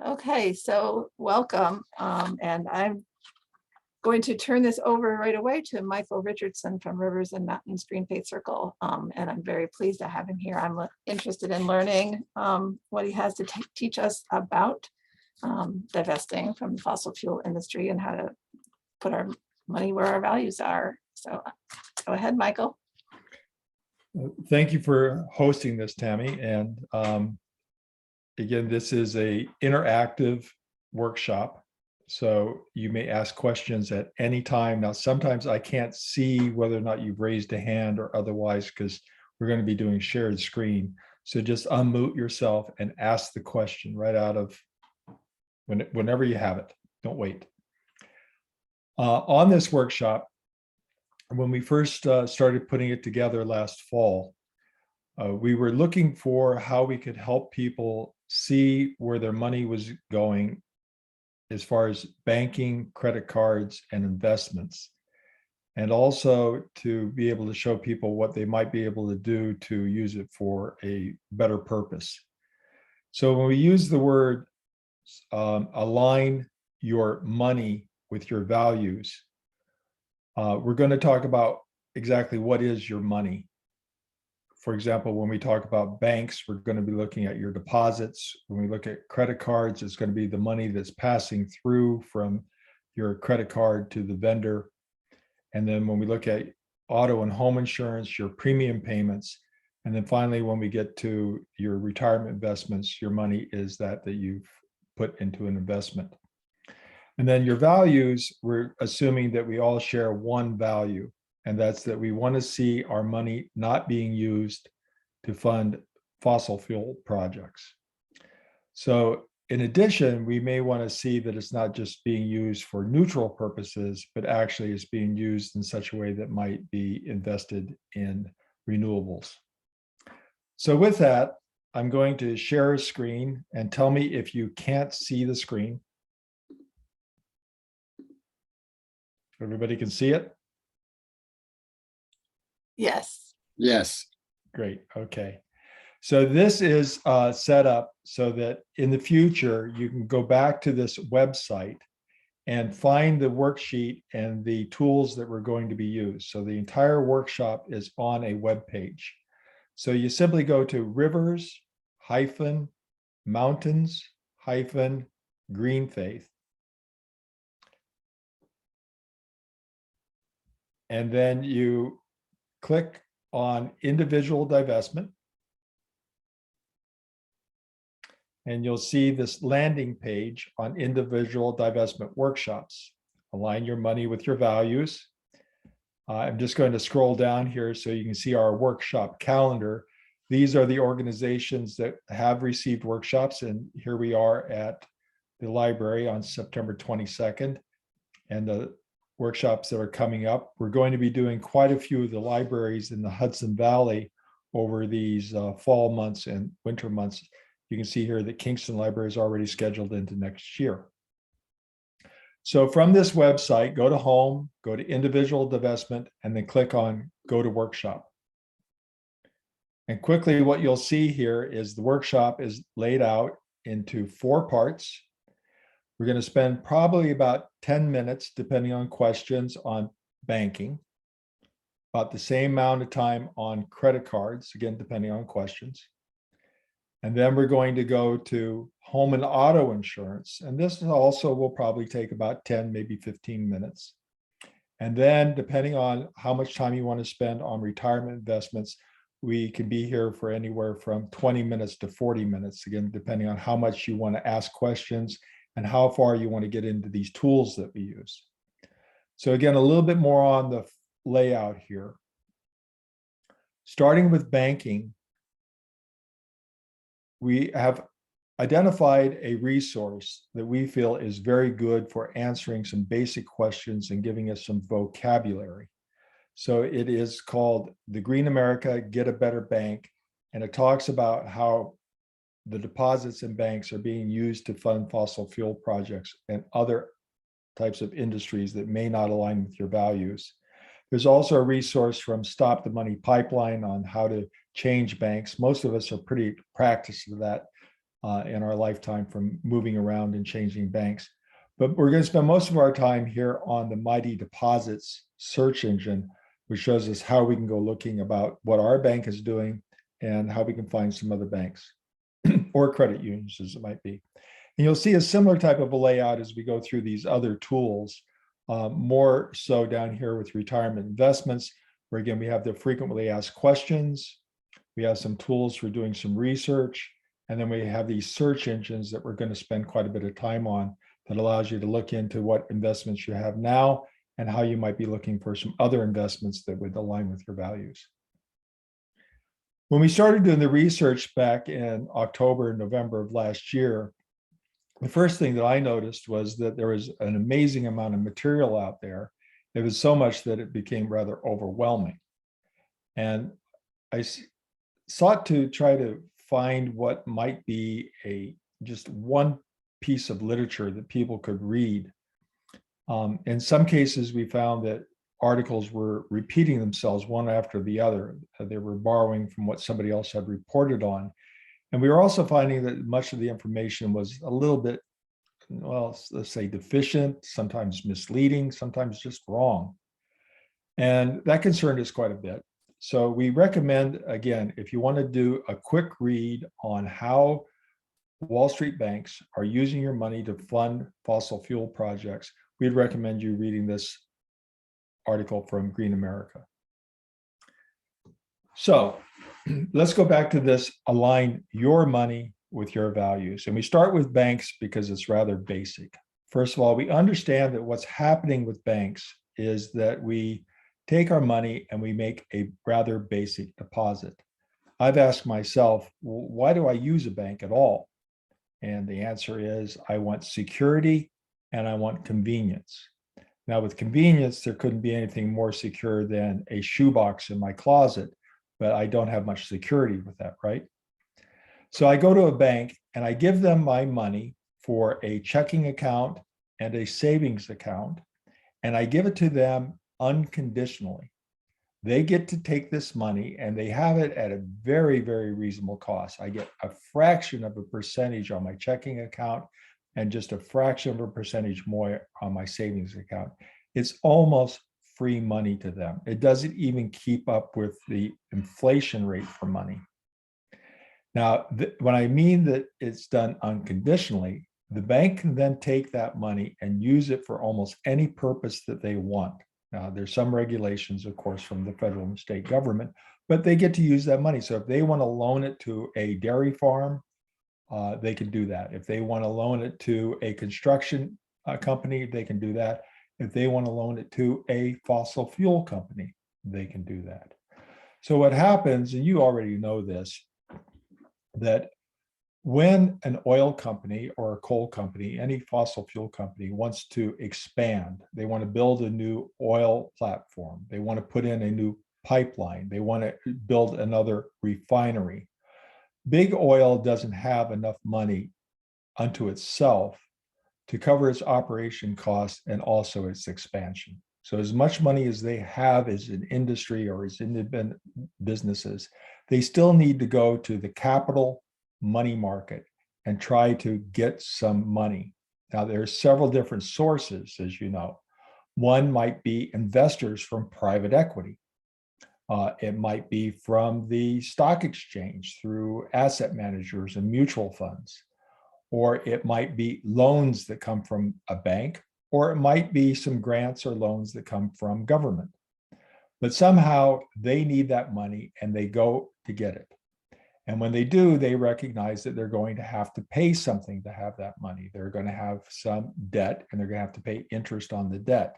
Okay, so welcome. And I'm going to turn this over right away to Michael Richardson from Rivers and Mountains GreenFaith Circle. And I'm very pleased to have him here. I'm interested in learning what he has to teach us about divesting from the fossil fuel industry and how to put our money where our values are. So go ahead, Michael. Thank you for hosting this, Tammy. And again, this is an interactive workshop. So you may ask questions at any time. Now, sometimes I can't see whether or not you've raised a hand or otherwise, because we're going to be doing shared screen. So just unmute yourself and ask the question right out of whenever you have it. Don't wait. On this workshop, when we first started putting it together last fall, we were looking for how we could help people see where their money was going as far as banking, credit cards, and investments, and also to be able to show people what they might be able to do to use it for a better purpose. So when we use the word align your money with your values, we're going to talk about exactly what is your money. For example, when we talk about banks, we're going to be looking at your deposits. When we look at credit cards, it's going to be the money that's passing through from your credit card to the vendor. And then when we look at auto and home insurance, your premium payments. And then finally, when we get to your retirement investments, your money is that you've put into an investment. And then your values, we're assuming that we all share one value, and that's that we want to see our money not being used to fund fossil fuel projects. So in addition, we may want to see that it's not just being used for neutral purposes, but actually is being used in such a way that might be invested in renewables. So with that, I'm going to share a screen, and tell me if you can't see the screen. Everybody can see it? Yes. Yes. Great. Okay. So this is set up so that in the future, you can go back to this website and find the worksheet and the tools that we're going to be used. So the entire workshop is on a web page. So you simply go to Rivers-Mountains-GreenFaith. And then you click on individual divestment. And you'll see this landing page on individual divestment workshops. Align your money with your values. I'm just going to scroll down here so you can see our workshop calendar. These are the organizations that have received workshops, and here we are at the library on September 22nd. And the workshops that are coming up. We're going to be doing quite a few of the libraries in the Hudson Valley over these fall months and winter months. You can see here that Kingston Library is already scheduled into next year. So from this website, go to home, go to individual divestment, and then click on go to workshop. And quickly what you'll see here is the workshop is laid out into 4 parts. We're going to spend probably about 10 minutes, depending on questions, on banking, about the same amount of time on credit cards, again, depending on questions. And then we're going to go to home and auto insurance. And this also will probably take about 10, maybe 15 minutes. And then depending on how much time you want to spend on retirement investments, we can be here for anywhere from 20 minutes to 40 minutes, again, depending on how much you want to ask questions and how far you want to get into these tools that we use. So again, a little bit more on the layout here. Starting with banking, we have identified a resource that we feel is very good for answering some basic questions and giving us some vocabulary. So it is called the Green America Get a Better Bank, and it talks about how the deposits in banks are being used to fund fossil fuel projects and other types of industries that may not align with your values. There's also a resource from Stop the Money Pipeline on how to change banks. Most of us are pretty practiced to that. in our lifetime from moving around and changing banks. But we're going to spend most of our time here on the Mighty Deposits search engine, which shows us how we can go looking about what our bank is doing and how we can find some other banks or credit unions, as it might be. And you'll see a similar type of a layout as we go through these other tools, more so down here with retirement investments, where again, we have the frequently asked questions. We have some tools for doing some research. And then we have these search engines that we're going to spend quite a bit of time on that allows you to look into what investments you have now and how you might be looking for some other investments that would align with your values. When we started doing the research back in October and November of last year, the first thing that I noticed was that there was an amazing amount of material out there. It was so much that it became rather overwhelming. And I sought to try to find what might be just one piece of literature that people could read. In some cases, we found that articles were repeating themselves one after the other. They were borrowing from what somebody else had reported on. And we were also finding that much of the information was a little bit, well, let's say deficient, sometimes misleading, sometimes just wrong. And that concerned us quite a bit. So we recommend, again, if you want to do a quick read on how Wall Street banks are using your money to fund fossil fuel projects, we'd recommend you reading this article from Green America. So let's go back to this, align your money with your values. And we start with banks because it's rather basic. First of all, we understand that what's happening with banks is that we take our money and we make a rather basic deposit. I've asked myself, well, why do I use a bank at all? And the answer is, I want security and I want convenience. Now, with convenience, there couldn't be anything more secure than a shoebox in my closet, but I don't have much security with that, right? So I go to a bank and I give them my money for a checking account and a savings account, and I give it to them unconditionally. They get to take this money and they have it at a very, very reasonable cost. I get a fraction of a percentage on my checking account and just a fraction of a percentage more on my savings account. It's almost free money to them. It doesn't even keep up with the inflation rate for money. Now, when I mean that it's done unconditionally, the bank can then take that money and use it for almost any purpose that they want. Now, there's some regulations, of course, from the federal and state government, but they get to use that money. So if they want to loan it to a dairy farm, they can do that. If they want to loan it to a construction company, they can do that. If they want to loan it to a fossil fuel company, they can do that. So what happens, and you already know this, that when an oil company or a coal company, any fossil fuel company wants to expand, they want to build a new oil platform, they want to put in a new pipeline, they want to build another refinery. Big oil doesn't have enough money unto itself to cover its operation costs and also its expansion. So as much money as they have as an industry or as independent businesses, they still need to go to the capital money market and try to get some money. Now, there are several different sources, as you know. One might be investors from private equity. It might be from the stock exchange through asset managers and mutual funds. Or it might be loans that come from a bank, or it might be some grants or loans that come from government. But somehow they need that money and they go to get it. And when they do, they recognize that they're going to have to pay something to have that money. They're going to have some debt and they're going to have to pay interest on the debt.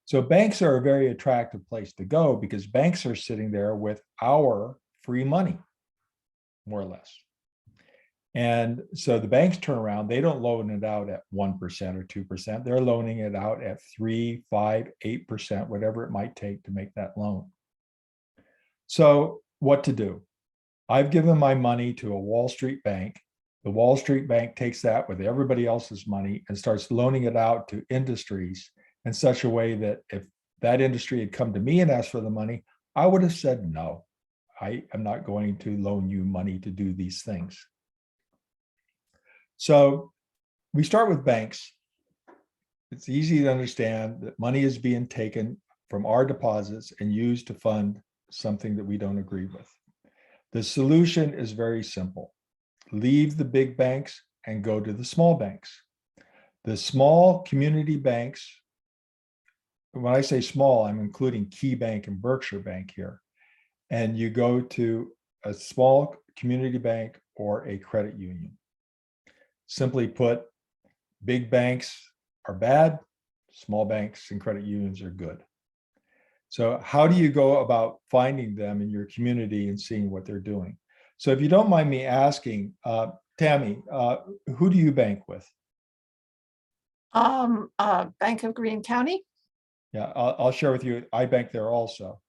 So banks are a very attractive place to go because banks are sitting there with our free money, more or less. And so the banks turn around, they don't loan it out at 1% or 2%. They're loaning it out at 3, 5, 8%, whatever it might take to make that loan. So what to do? I've given my money to a Wall Street bank. The Wall Street bank takes that with everybody else's money and starts loaning it out to industries in such a way that if that industry had come to me and asked for the money, I would have said, no, I am not going to loan you money to do these things. So we start with banks. It's easy to understand that money is being taken from our deposits and used to fund something that we don't agree with. The solution is very simple. Leave the big banks and go to the small banks. The small community banks, when I say small, I'm including Key Bank and Berkshire Bank here. And you go to a small community bank or a credit union. Simply put, big banks are bad, small banks and credit unions are good. So how do you go about finding them in your community and seeing what they're doing? So if you don't mind me asking, Tammy, who do you bank with? Bank of Greene County. Yeah, I'll share with you. I bank there also.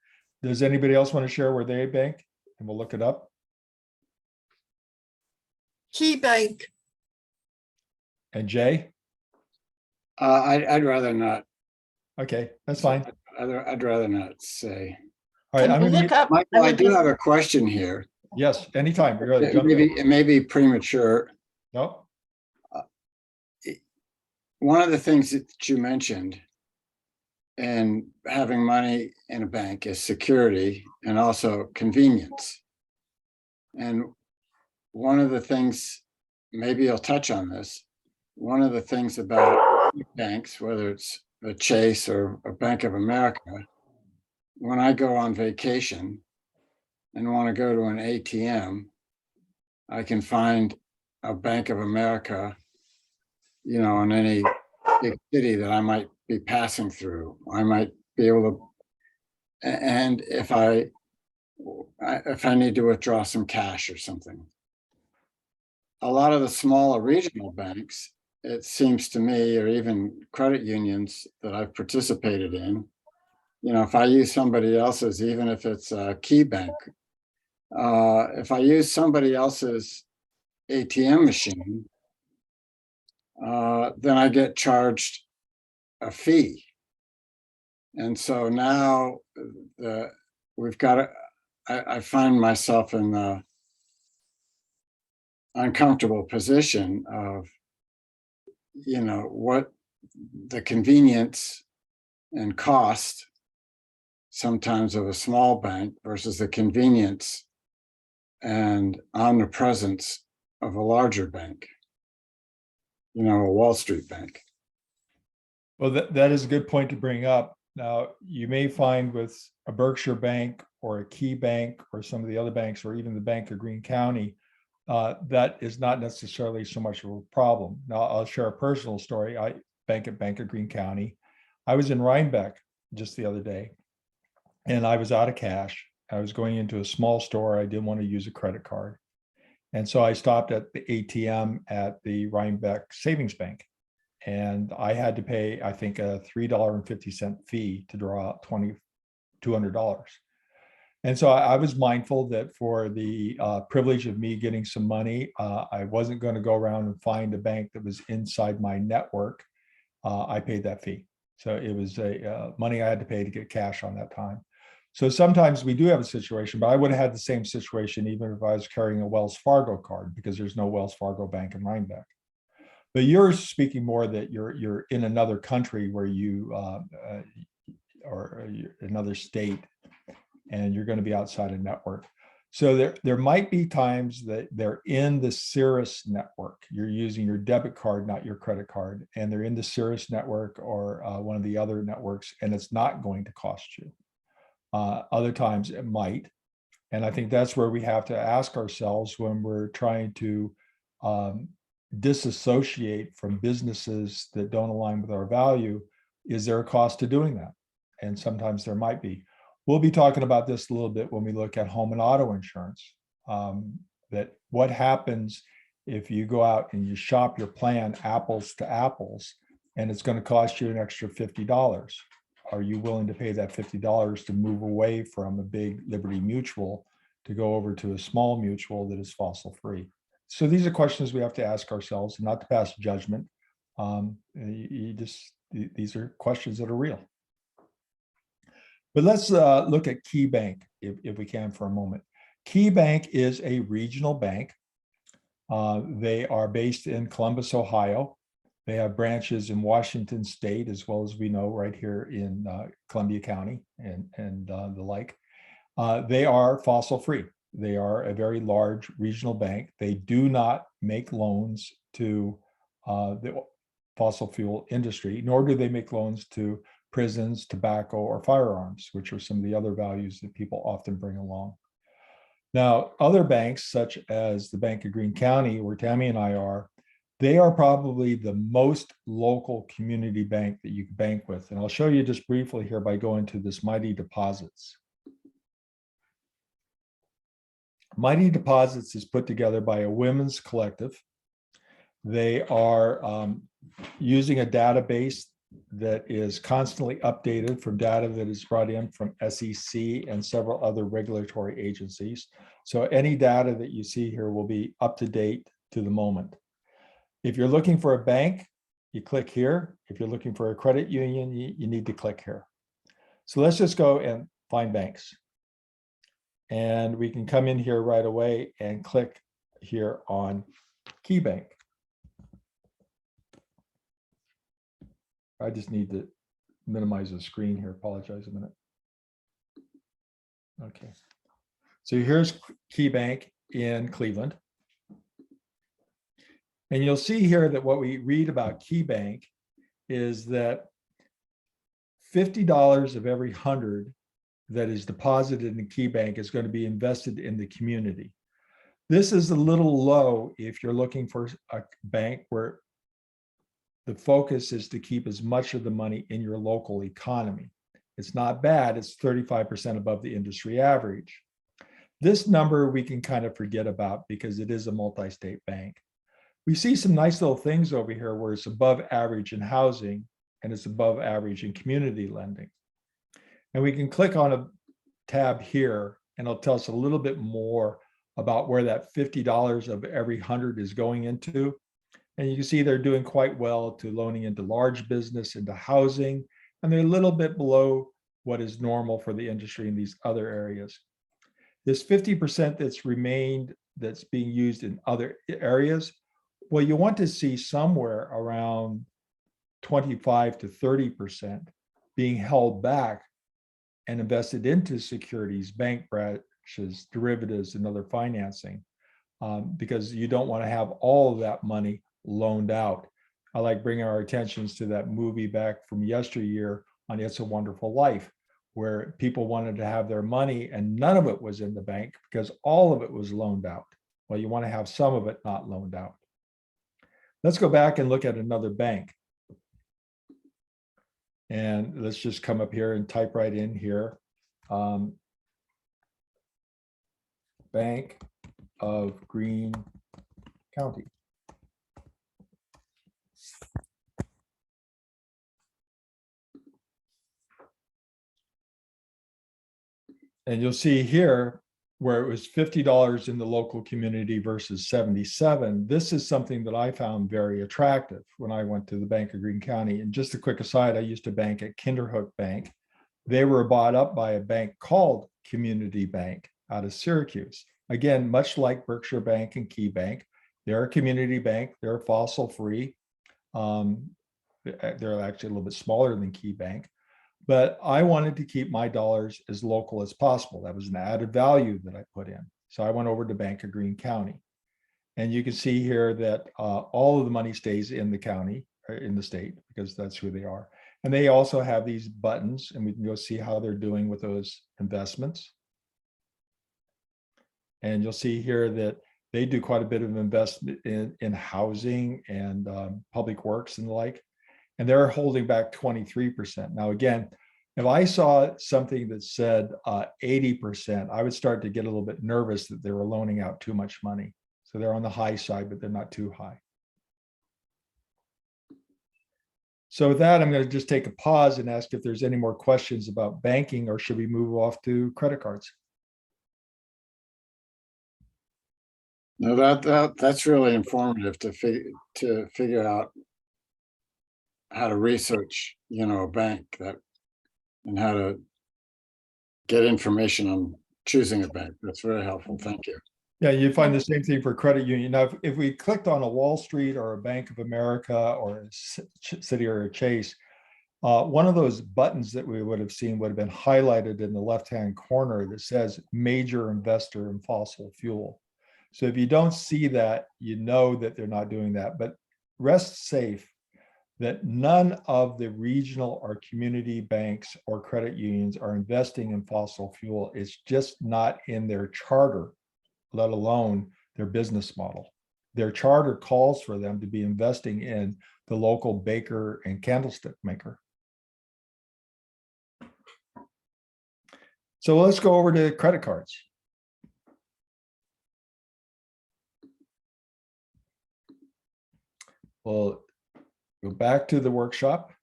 Does anybody else want to share where they bank? And we'll look it up. Key Bank. And Jay? I'd rather not. Okay, that's fine. I'd rather not say. All right, Can I'm you gonna look mute- up? Michael, I do have a question here. Yes, anytime. We're gonna jump in. It may be premature. No, One of the things that you mentioned in having money in a bank is security and also convenience. And one of the things, maybe you'll touch on this, one of the things about banks, whether it's a Chase or a Bank of America, when I go on vacation and want to go to an ATM, I can find a Bank of America, you know, in any big city that I might be passing through. I might be able to, and if I need to withdraw some cash or something. A lot of the smaller regional banks, it seems to me, or even credit unions that I've participated in, you know, if I use somebody else's, even if it's a Key Bank, if I use somebody else's ATM machine, then I get charged a fee. And so now we've got, I find myself in the uncomfortable position of, you know, what the convenience and cost sometimes of a small bank versus the convenience and omnipresence of a larger bank, you know, a Wall Street bank. well, that is a good point to bring up. Now, you may find with a Berkshire Bank or a Key Bank or some of the other banks, or even the Bank of Greene County, that is not necessarily so much of a problem. Now, I'll share a personal story. I bank at Bank of Greene County. I was in Rhinebeck just the other day, and I was out of cash. I was going into a small store. I didn't want to use a credit card. And so I stopped at the ATM at the Rhinebeck Savings Bank. And I had to pay, I think, a $3.50 fee to draw out $200. And so I was mindful that for the privilege of me getting some money, I wasn't going to go around and find a bank that was inside my network. I paid that fee. So it was money I had to pay to get cash on that time. So sometimes we do have a situation, but I would have had the same situation even if I was carrying a Wells Fargo card, because there's no Wells Fargo bank in Rhinebeck. But you're speaking more that you're in another country where you or another state, and you're going to be outside a network. So there might be times that they're in the Cirrus network. You're using your debit card, not your credit card, and they're in the Cirrus network or one of the other networks, and it's not going to cost you. Other times it might. And I think that's where we have to ask ourselves when we're trying to disassociate from businesses that don't align with our value. Is there a cost to doing that? And sometimes there might be. We'll be talking about this a little bit when we look at home and auto insurance. That what happens if you go out and you shop your plan apples to apples, and it's going to cost you an extra $50. Are you willing to pay that $50 to move away from a big Liberty Mutual to go over to a small mutual that is fossil free? So these are questions we have to ask ourselves, not to pass judgment. These are questions that are real. But let's look at Key Bank, if we can, for a moment. Key Bank is a regional bank. They are based in Columbus, Ohio. They have branches in Washington State, as well as we know right here in Columbia County and the like. They are fossil free. They are a very large regional bank. They do not make loans to the fossil fuel industry, nor do they make loans to prisons, tobacco, or firearms, which are some of the other values that people often bring along. Now, other banks, such as the Bank of Greene County, where Tammy and I are, they are probably the most local community bank that you can bank with. And I'll show you just briefly here by going to this Mighty Deposits. Mighty Deposits is put together by a women's collective. They are using a database that is constantly updated from data that is brought in from SEC and several other regulatory agencies. So any data that you see here will be up to date to the moment. If you're looking for a bank, you click here. If you're looking for a credit union, you need to click here. So let's just go and find banks. And we can come in here right away and click here on KeyBank. I just need to minimize the screen here. Apologize a minute. Okay. So here's KeyBank in Cleveland. And you'll see here that what we read about KeyBank is that $50 of every 100 that is deposited in KeyBank is going to be invested in the community. This is a little low if you're looking for a bank where the focus is to keep as much of the money in your local economy. It's not bad, it's 35% above the industry average. This number we can kind of forget about because it is a multi-state bank. We see some nice little things over here where it's above average in housing and it's above average in community lending. And we can click on a tab here and it'll tell us a little bit more about where that $50 of every 100 is going into. And you can see they're doing quite well to loaning into large business, into housing, and they're a little bit below what is normal for the industry in these other areas. This 50% that's remained, that's being used in other areas, well, you want to see somewhere around 25 to 30% being held back and invested into securities, bank branches, derivatives, and other financing, because you don't want to have all of that money loaned out. I like bringing our attentions to that movie back from yesteryear on It's a Wonderful Life, where people wanted to have their money and none of it was in the bank because all of it was loaned out. Well, you want to have some of it not loaned out. Let's go back and look at another bank. And let's just come up here and type right in here. Bank of Greene County. And you'll see here where it was $50 in the local community versus 77. This is something that I found very attractive when I went to the Bank of Greene County. And just a quick aside, I used to bank at Kinderhook Bank. They were bought up by a bank called Community Bank out of Syracuse. Again, much like Berkshire Bank and Key Bank, they're a community bank. They're fossil free. They're actually a little bit smaller than Key Bank. But I wanted to keep my dollars as local as possible. That was an added value that I put in. So I went over to Bank of Greene County. And you can see here that all of the money stays in the county, or in the state, because that's who they are. And they also have these buttons, and we can go see how they're doing with those investments. And you'll see here that they do quite a bit of investment in housing and public works and the like. And they're holding back 23%. Now, again, if I saw something that said 80%, I would start to get a little bit nervous that they were loaning out too much money. So they're on the high side, but they're not too high. So with that, I'm going to just take a pause and ask if there's any more questions about banking, or should we move off to credit cards? No, that's really informative to figure out how to research, a bank and how to get information on choosing a bank. That's very helpful. Thank you. Yeah, you find the same thing for credit union. Now, if we clicked on a Wall Street or a Bank of America or a Citi or a Chase, one of those buttons that we would have seen would have been highlighted in the left-hand corner that says major investor in fossil fuel. So if you don't see that, you know that they're not doing that. But rest safe that none of the regional or community banks or credit unions are investing in fossil fuel. It's just not in their charter, let alone their business model. Their charter calls for them to be investing in the local baker and candlestick maker. So let's go over to credit cards. We'll go back to the workshop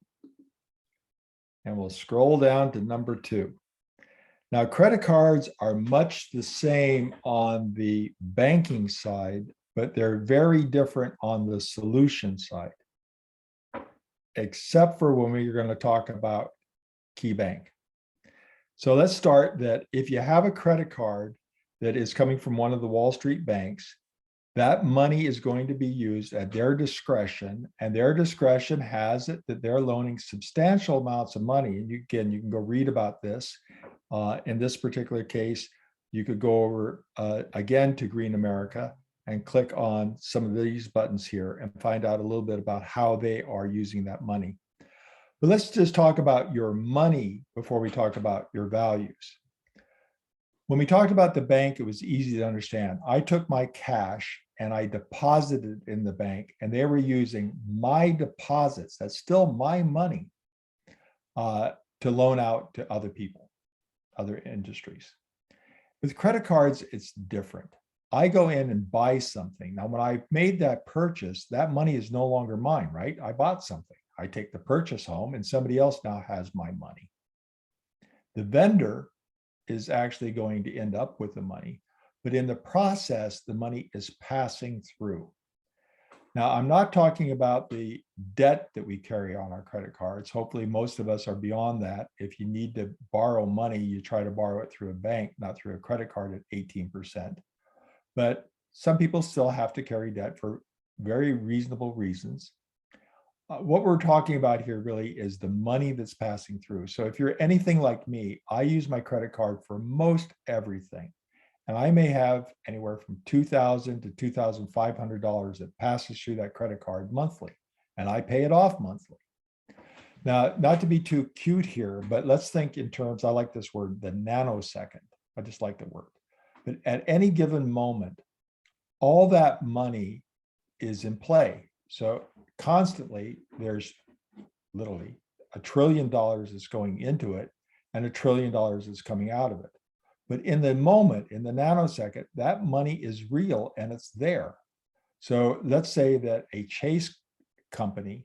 and we'll scroll down to number 2. Now, credit cards are much the same on the banking side, but they're very different on the solution side, except for when we're going to talk about Key Bank. So let's start that if you have a credit card that is coming from one of the Wall Street banks, that money is going to be used at their discretion, and their discretion has it that they're loaning substantial amounts of money. And you can go read about this. In this particular case, you could go over again to Green America and click on some of these buttons here and find out a little bit about how they are using that money. But let's just talk about your money before we talk about your values. When we talked about the bank, it was easy to understand. I took my cash and I deposited in the bank, and they were using my deposits, that's still my money, to loan out to other people, other industries. With credit cards, it's different. I go in and buy something. Now, when I made that purchase, that money is no longer mine, right? I bought something. I take the purchase home and somebody else now has my money. The vendor is actually going to end up with the money, but in the process, the money is passing through. Now, I'm not talking about the debt that we carry on our credit cards. Hopefully, most of us are beyond that. If you need to borrow money, you try to borrow it through a bank, not through a credit card at 18%. But some people still have to carry debt for very reasonable reasons. What we're talking about here really is the money that's passing through. So if you're anything like me, I use my credit card for most everything. And I may have anywhere from $2,000 to $2,500 that passes through that credit card monthly, and I pay it off monthly. Now, not to be too cute here, but let's think in terms, I like this word, the nanosecond. I just like the word. But at any given moment, all that money is in play. So constantly, there's literally $1 trillion that's going into it and $1 trillion is coming out of it. But in the moment, in the nanosecond, that money is real and it's there. So let's say that a Chase company,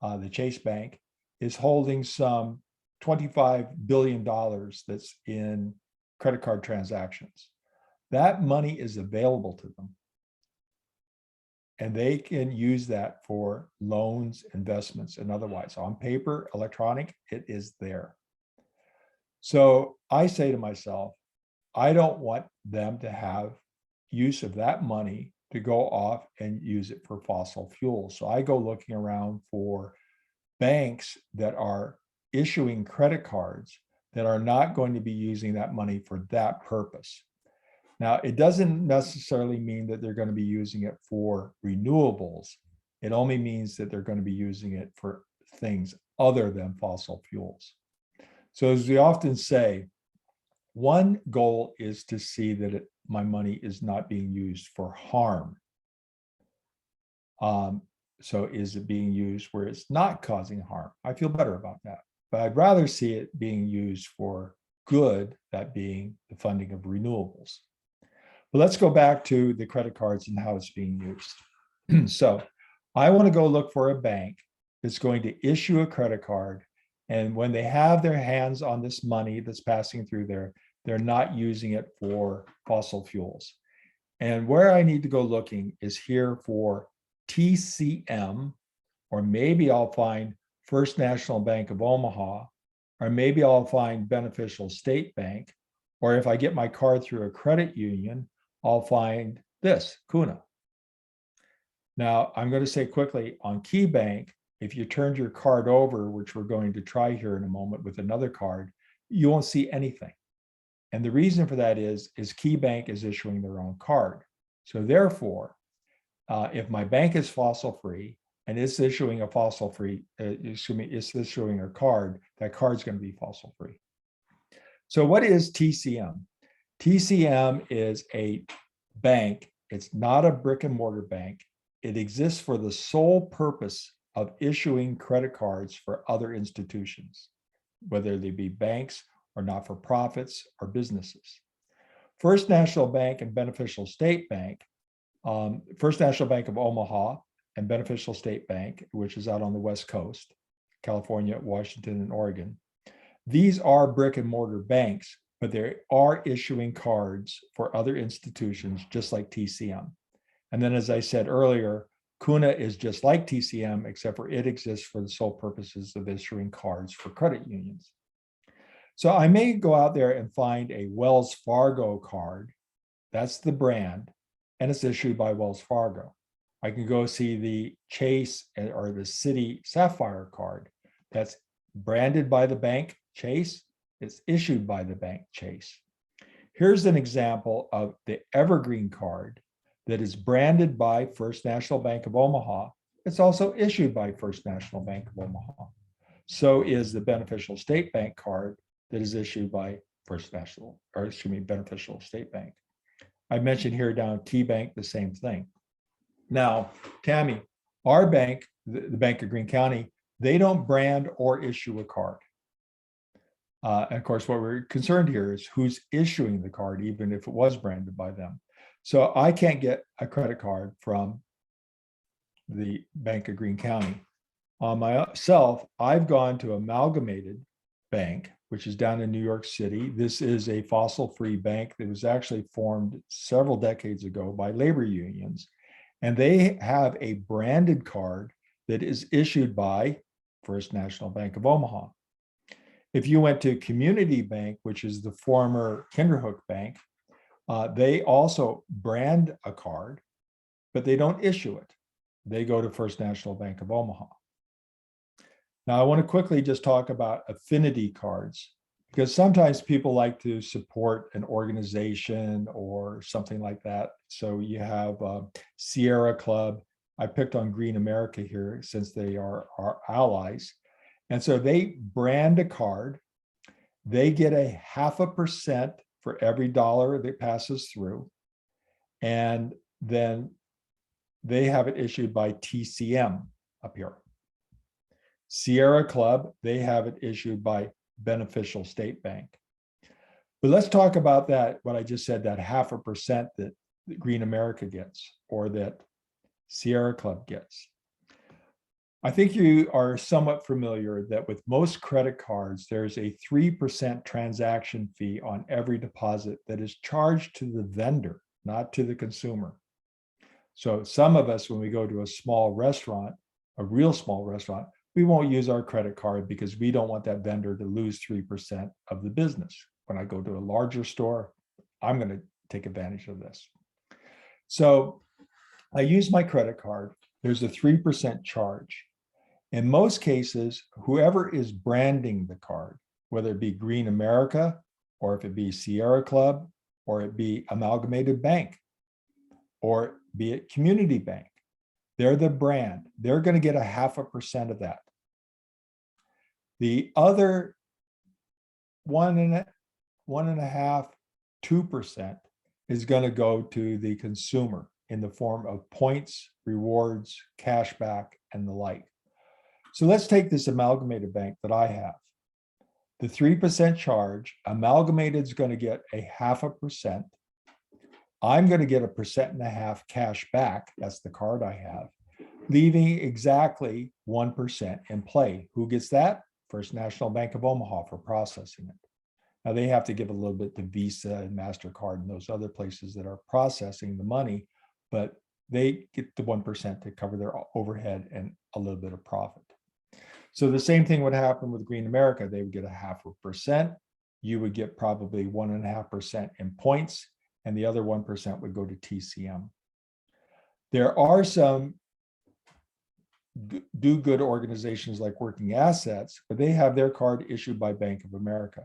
the Chase Bank, is holding some $25 billion that's in credit card transactions. That money is available to them. And they can use that for loans, investments, and otherwise. On paper, electronic, it is there. So I say to myself, I don't want them to have use of that money to go off and use it for fossil fuels. So I go looking around for banks that are issuing credit cards that are not going to be using that money for that purpose. Now, it doesn't necessarily mean that they're going to be using it for renewables. It only means that they're going to be using it for things other than fossil fuels. So as we often say, one goal is to see that my money is not being used for harm. So is it being used where it's not causing harm? I feel better about that. But I'd rather see it being used for good, that being the funding of renewables. But let's go back to the credit cards and how it's being used. So I want to go look for a bank that's going to issue a credit card. And when they have their hands on this money that's passing through there, they're not using it for fossil fuels. And where I need to go looking is here for TCM, or maybe I'll find First National Bank of Omaha, or maybe I'll find Beneficial State Bank, or if I get my card through a credit union, I'll find this, Kuna. Now, I'm going to say quickly on KeyBank, if you turned your card over, which we're going to try here in a moment with another card, you won't see anything. And the reason for that is KeyBank is issuing their own card. So therefore, if my bank is fossil free and it's issuing a fossil free, it's issuing a card, that card's going to be fossil free. So what is TCM? TCM is a bank. It's not a brick and mortar bank. It exists for the sole purpose of issuing credit cards for other institutions, whether they be banks or not-for-profits or businesses. First National Bank and Beneficial State Bank, First National Bank of Omaha and Beneficial State Bank, which is out on the West Coast, California, Washington, and Oregon. These are brick and mortar banks, but they are issuing cards for other institutions, just like TCM. And then, as I said earlier, Kuna is just like TCM, except for it exists for the sole purposes of issuing cards for credit unions. So I may go out there and find a Wells Fargo card. That's the brand, and it's issued by Wells Fargo. I can go see the Chase or the Citi Sapphire card. That's branded by the bank Chase. It's issued by the bank Chase. Here's an example of the Evergreen card that is branded by First National Bank of Omaha. It's also issued by First National Bank of Omaha. So is the Beneficial State Bank card that is issued by Beneficial State Bank. I mentioned here down KeyBank, the same thing. Now, Tammy, our bank, the Bank of Greene County, they don't brand or issue a card. And of course, what we're concerned here is who's issuing the card, even if it was branded by them. So I can't get a credit card from the Bank of Greene County. On myself, I've gone to Amalgamated Bank, which is down in New York City. This is a fossil-free bank that was actually formed several decades ago by labor unions. And they have a branded card that is issued by First National Bank of Omaha. If you went to Community Bank, which is the former Kinderhook Bank, they also brand a card, but they don't issue it. They go to First National Bank of Omaha. Now, I want to quickly just talk about affinity cards, because sometimes people like to support an organization or something like that. So you have Sierra Club. I picked on Green America here since they are our allies. And so they brand a card. They get a 0.5% for every dollar that passes through. And then they have it issued by TCM up here. Sierra Club, they have it issued by Beneficial State Bank. But let's talk about that, what I just said, that 0.5% that Green America gets or that Sierra Club gets. I think you are somewhat familiar that with most credit cards, there's a 3% transaction fee on every deposit that is charged to the vendor, not to the consumer. So some of us, when we go to a small restaurant, a real small restaurant, we won't use our credit card because we don't want that vendor to lose 3% of the business. When I go to a larger store, I'm going to take advantage of this. So I use my credit card. There's a 3% charge. In most cases, whoever is branding the card, whether it be Green America, or if it be Sierra Club, or it be Amalgamated Bank, or be it Community Bank, they're the brand. They're going to get a 0.5% of that. The other 1.5, 2% is going to go to the consumer in the form of points, rewards, cash back, and the like. So let's take this Amalgamated Bank that I have. The 3% charge, Amalgamated is going to get a 0.5%. I'm going to get a 1.5% cash back. That's the card I have, leaving exactly 1% in play. Who gets that? First National Bank of Omaha for processing it. Now they have to give a little bit to Visa and MasterCard and those other places that are processing the money, but they get the 1% to cover their overhead and a little bit of profit. So the same thing would happen with Green America. They would get a 0.5%. You would get probably 1.5% in points, and the other 1% would go to TCM. There are some do-good organizations like Working Assets, but they have their card issued by Bank of America.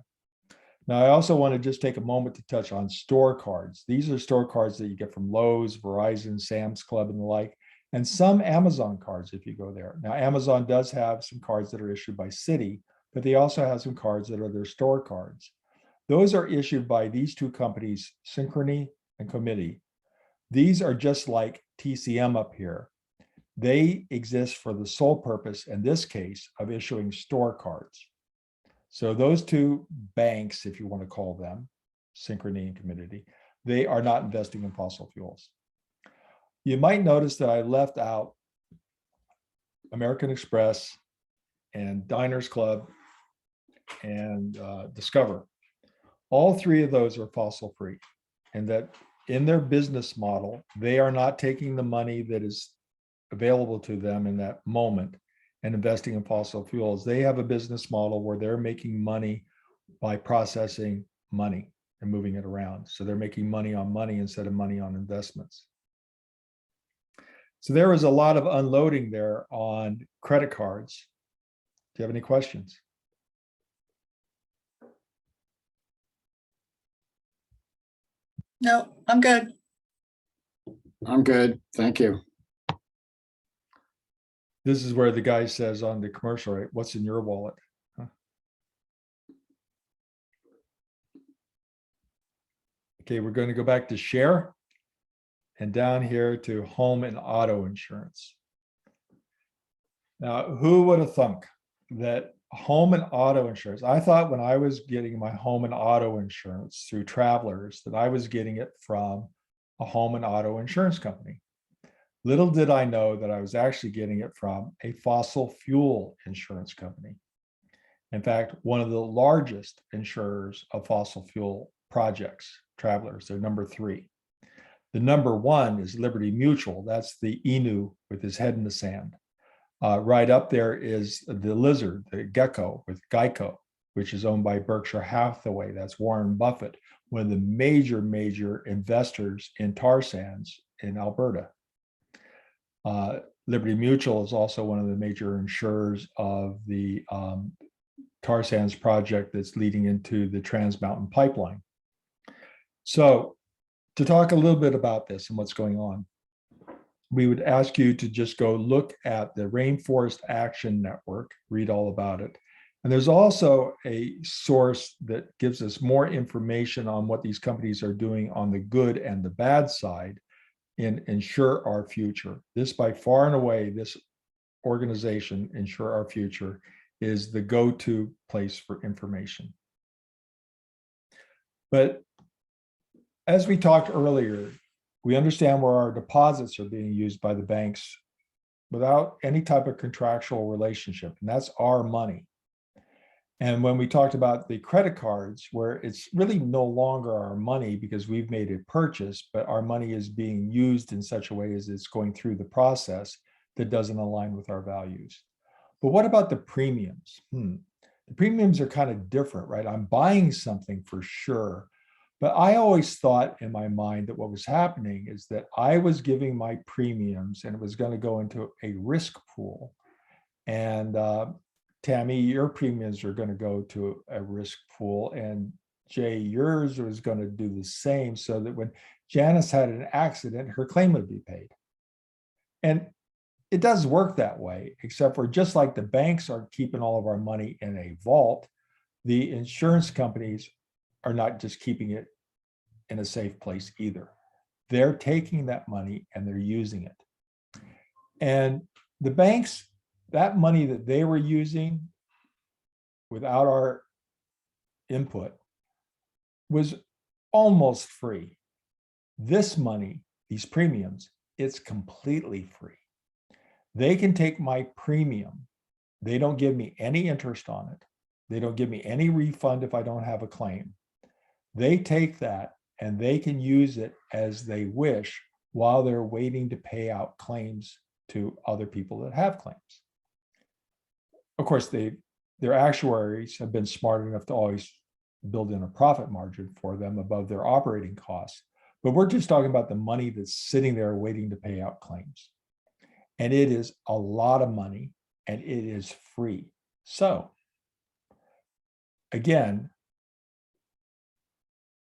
Now, I also want to just take a moment to touch on store cards. These are store cards that you get from Lowe's, Verizon, Sam's Club, and the like, and some Amazon cards if you go there. Now, Amazon does have some cards that are issued by Citi, but they also have some cards that are their store cards. Those are issued by these two companies, Synchrony and Committee. These are just like TCM up here. They exist for the sole purpose, in this case, of issuing store cards. So those two banks, if you want to call them, Synchrony and Committee, they are not investing in fossil fuels. You might notice that I left out American Express and Diners Club and Discover. All three of those are fossil free, and that in their business model, they are not taking the money that is available to them in that moment and investing in fossil fuels. They have a business model where they're making money by processing money and moving it around. So they're making money on money instead of money on investments. So there was a lot of unloading there on credit cards. Do you have any questions? No, I'm good. I'm good. Thank you. This is where the guy says on the commercial, right? What's in your wallet? Huh? Okay, we're going to go back to share and down here to home and auto insurance. Now, who would have thunk that home and auto insurance? I thought when I was getting my home and auto insurance through Travelers that I was getting it from a home and auto insurance company. Little did I know that I was actually getting it from a fossil fuel insurance company. In fact, one of the largest insurers of fossil fuel projects, Travelers, they're number 3. The number 1 is Liberty Mutual. That's the emu with his head in the sand. Right up there is the lizard, the gecko with Geico, which is owned by Berkshire Hathaway. That's Warren Buffett, one of the major investors in tar sands in Alberta. Liberty Mutual is also one of the major insurers of the tar sands project that's leading into the Trans Mountain Pipeline. So to talk a little bit about this and what's going on, we would ask you to just go look at the Rainforest Action Network, read all about it. And there's also a source that gives us more information on what these companies are doing on the good and the bad side in Insure Our Future. This by far and away, this organization, Insure Our Future, is the go-to place for information. But as we talked earlier, we understand where our deposits are being used by the banks without any type of contractual relationship, and that's our money. And when we talked about the credit cards, where it's really no longer our money because we've made a purchase, but our money is being used in such a way as it's going through the process that doesn't align with our values. But what about the premiums? The premiums are kind of different, right? I'm buying something for sure, but I always thought in my mind that what was happening is that I was giving my premiums and it was going to go into a risk pool. And Tammy, your premiums are going to go to a risk pool, and Jay, yours was going to do the same, so that when Janice had an accident, her claim would be paid. And it does work that way, except for just like the banks are keeping all of our money in a vault, the insurance companies are not just keeping it in a safe place either. They're taking that money and they're using it. And the banks, that money that they were using without our input was almost free. This money, these premiums, it's completely free. They can take my premium. They don't give me any interest on it. They don't give me any refund if I don't have a claim. They take that and they can use it as they wish while they're waiting to pay out claims to other people that have claims. Of course, their actuaries have been smart enough to always build in a profit margin for them above their operating costs. But we're just talking about the money that's sitting there waiting to pay out claims. And it is a lot of money and it is free. So again,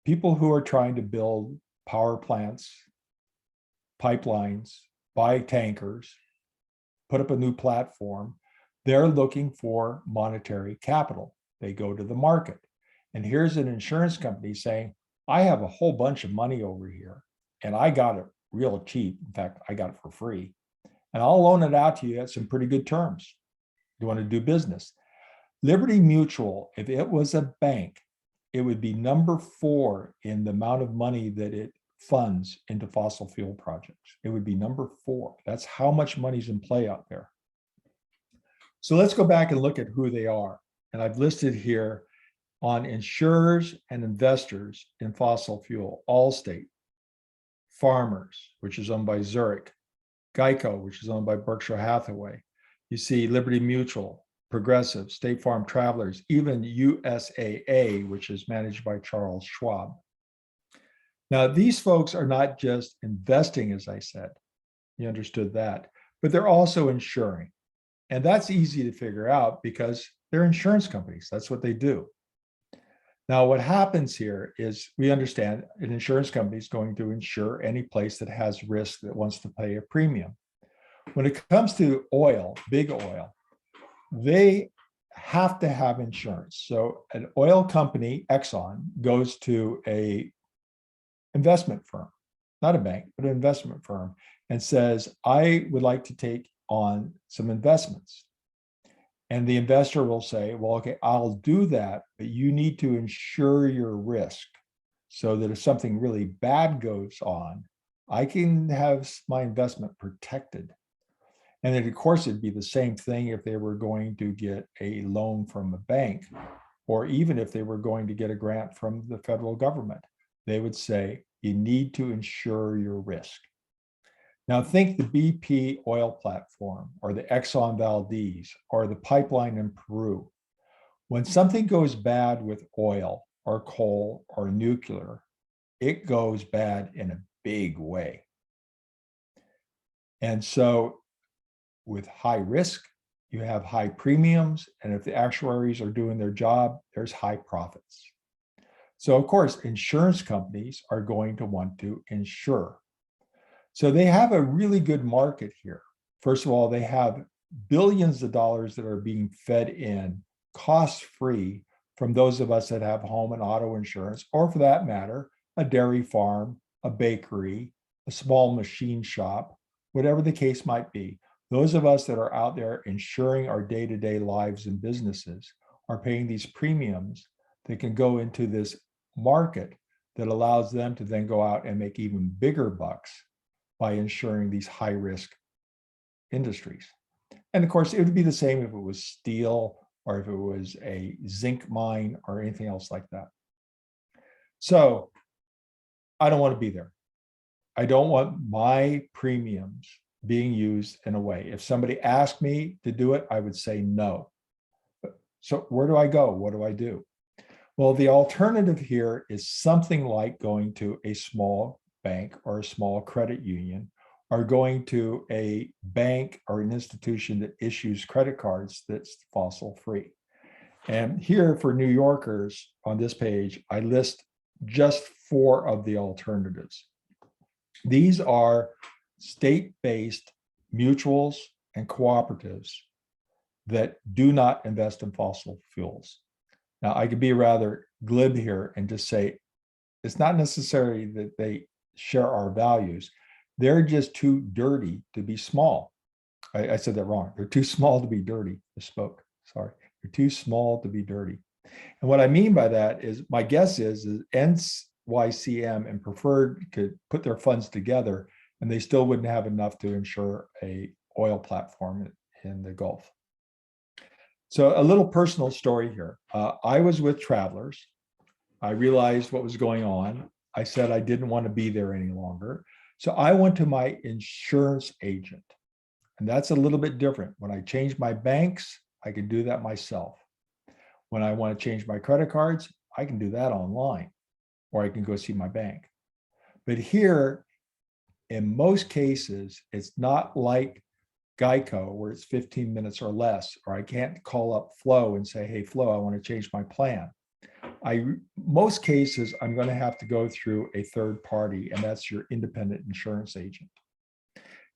people who are trying to build power plants, pipelines, buy tankers, put up a new platform, they're looking for monetary capital. They go to the market. And here's an insurance company saying, I have a whole bunch of money over here and I got it real cheap. In fact, I got it for free. And I'll loan it out to you at some pretty good terms. You want to do business. Liberty Mutual, if it was a bank, it would be number 4 in the amount of money that it funds into fossil fuel projects. It would be number 4. That's how much money's in play out there. So let's go back and look at who they are. And I've listed here on insurers and investors in fossil fuel: Allstate, Farmers, which is owned by Zurich, Geico, which is owned by Berkshire Hathaway. You see Liberty Mutual, Progressive, State Farm, Travelers, even USAA, which is managed by Charles Schwab. Now, these folks are not just investing, as I said, you understood that, but they're also insuring. And that's easy to figure out because they're insurance companies. That's what they do. Now, what happens here is we understand an insurance company is going to insure any place that has risk that wants to pay a premium. When it comes to oil, big oil, they have to have insurance. So an oil company, Exxon, goes to a investment firm, not a bank, but an investment firm, and says, I would like to take on some investments. And the investor will say, well, okay, I'll do that, but you need to insure your risk so that if something really bad goes on, I can have my investment protected. And then, of course, it'd be the same thing if they were going to get a loan from a bank, or even if they were going to get a grant from the federal government. They would say, you need to insure your risk. Now think the BP oil platform or the Exxon Valdez or the pipeline in Peru. When something goes bad with oil or coal or nuclear, it goes bad in a big way. And so with high risk, you have high premiums. And if the actuaries are doing their job, there's high profits. So of course, insurance companies are going to want to insure. So they have a really good market here. First of all, they have billions of dollars that are being fed in cost-free from those of us that have home and auto insurance, or for that matter, a dairy farm, a bakery, a small machine shop, whatever the case might be. Those of us that are out there insuring our day-to-day lives and businesses are paying these premiums that can go into this market that allows them to then go out and make even bigger bucks by insuring these high-risk industries. And of course, it would be the same if it was steel or if it was a zinc mine or anything else like that. So I don't want to be there. I don't want my premiums being used in a way. If somebody asked me to do it, I would say no. So where do I go? What do I do? Well, the alternative here is something like going to a small bank or a small credit union, or going to a bank or an institution that issues credit cards that's fossil free. And here for New Yorkers on this page, I list just 4 of the alternatives. These are state-based mutuals and cooperatives that do not invest in fossil fuels. Now, I could be rather glib here and just say, it's not necessary that they share our values. They're just too dirty to be small. I said that wrong. They're too small to be dirty. I spoke, sorry. They're too small to be dirty. And what I mean by that is, my guess is NYCM and Preferred could put their funds together and they still wouldn't have enough to insure a oil platform in the Gulf. So a little personal story here. I was with Travelers. I realized what was going on. I said I didn't want to be there any longer. So I went to my insurance agent. And that's a little bit different. When I change my banks, I can do that myself. When I want to change my credit cards, I can do that online, or I can go see my bank. But here, in most cases, it's not like Geico where it's 15 minutes or less, or I can't call up Flo and say, hey, Flo, I want to change my plan. Most cases, I'm going to have to go through a third party, and that's your independent insurance agent.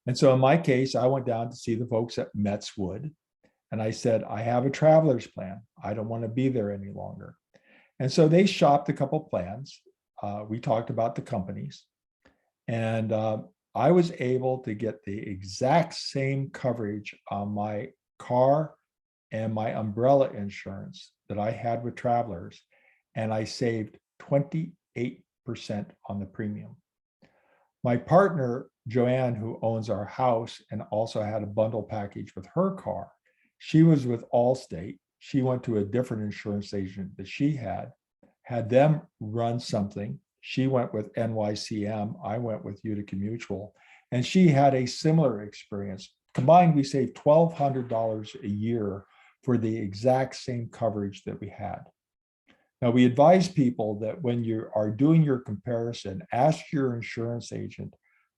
And so in my case, I went down to see the folks at Metzwood, and I said, I have a traveler's plan. I don't want to be there any longer. And so they shopped a couple plans. We talked about the companies, and I was able to get the exact same coverage on my car and my umbrella insurance that I had with Travelers, and I saved 28% on the premium. My partner, Joanne, who owns our house and also had a bundle package with her car, she was with Allstate. She went to a different insurance agent that she had them run something. She went with NYCM. I went with Utica Mutual, and she had a similar experience. Combined, we saved $1,200 a year for the exact same coverage that we had. Now, we advise people that when you are doing your comparison, ask your insurance agent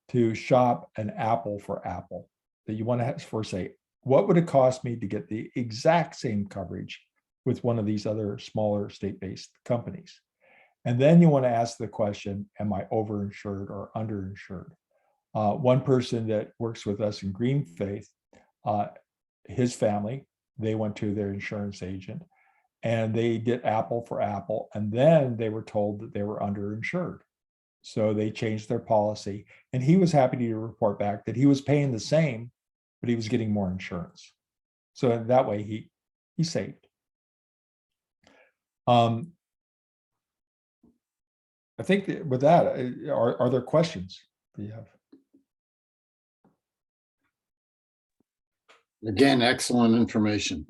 to shop an apple for apple. That you want to first say, what would it cost me to get the exact same coverage with one of these other smaller state-based companies? And then you want to ask the question, am I overinsured or underinsured? One person that works with us in GreenFaith, his family, they went to their insurance agent and they did apple for apple. And then they were told that they were underinsured. So they changed their policy. And he was happy to report back that he was paying the same, but he was getting more insurance. So in that way, he saved. I think that with that, are there questions that you have? Again, excellent information.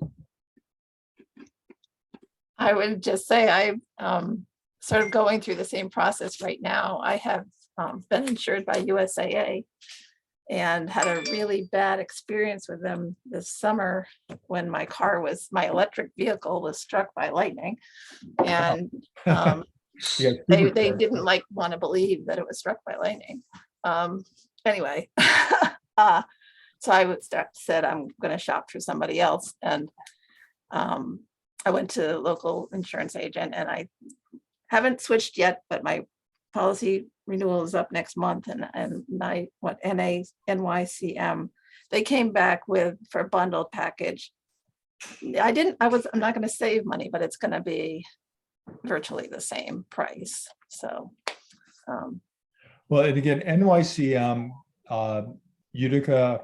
I would just say I'm sort of going through the same process right now. I have been insured by USAA and had a really bad experience with them this summer when my electric vehicle was struck by lightning. And they didn't want to believe that it was struck by lightning. Anyway, so I said, I'm going to shop for somebody else. And I went to a local insurance agent, and I haven't switched yet, but my policy renewal is up next month. And NYCM, they came back with, for a bundled package. I'm not going to save money, but it's going to be virtually the same price. So, well, and again, NYCM, Utica,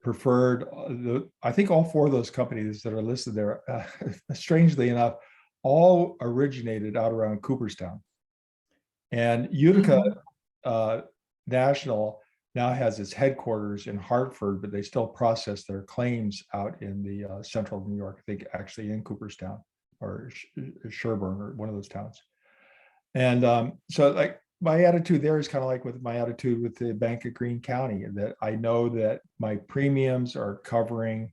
Preferred, I think all four of those companies that are listed there, strangely enough, all originated out around Cooperstown. And Utica National now has its headquarters in Hartford, but they still process their claims out in the central New York, I think actually in Cooperstown or Sherburne or one of those towns. And so like my attitude there is kind of like with my attitude with the bank at Greene County, that I know that my premiums are covering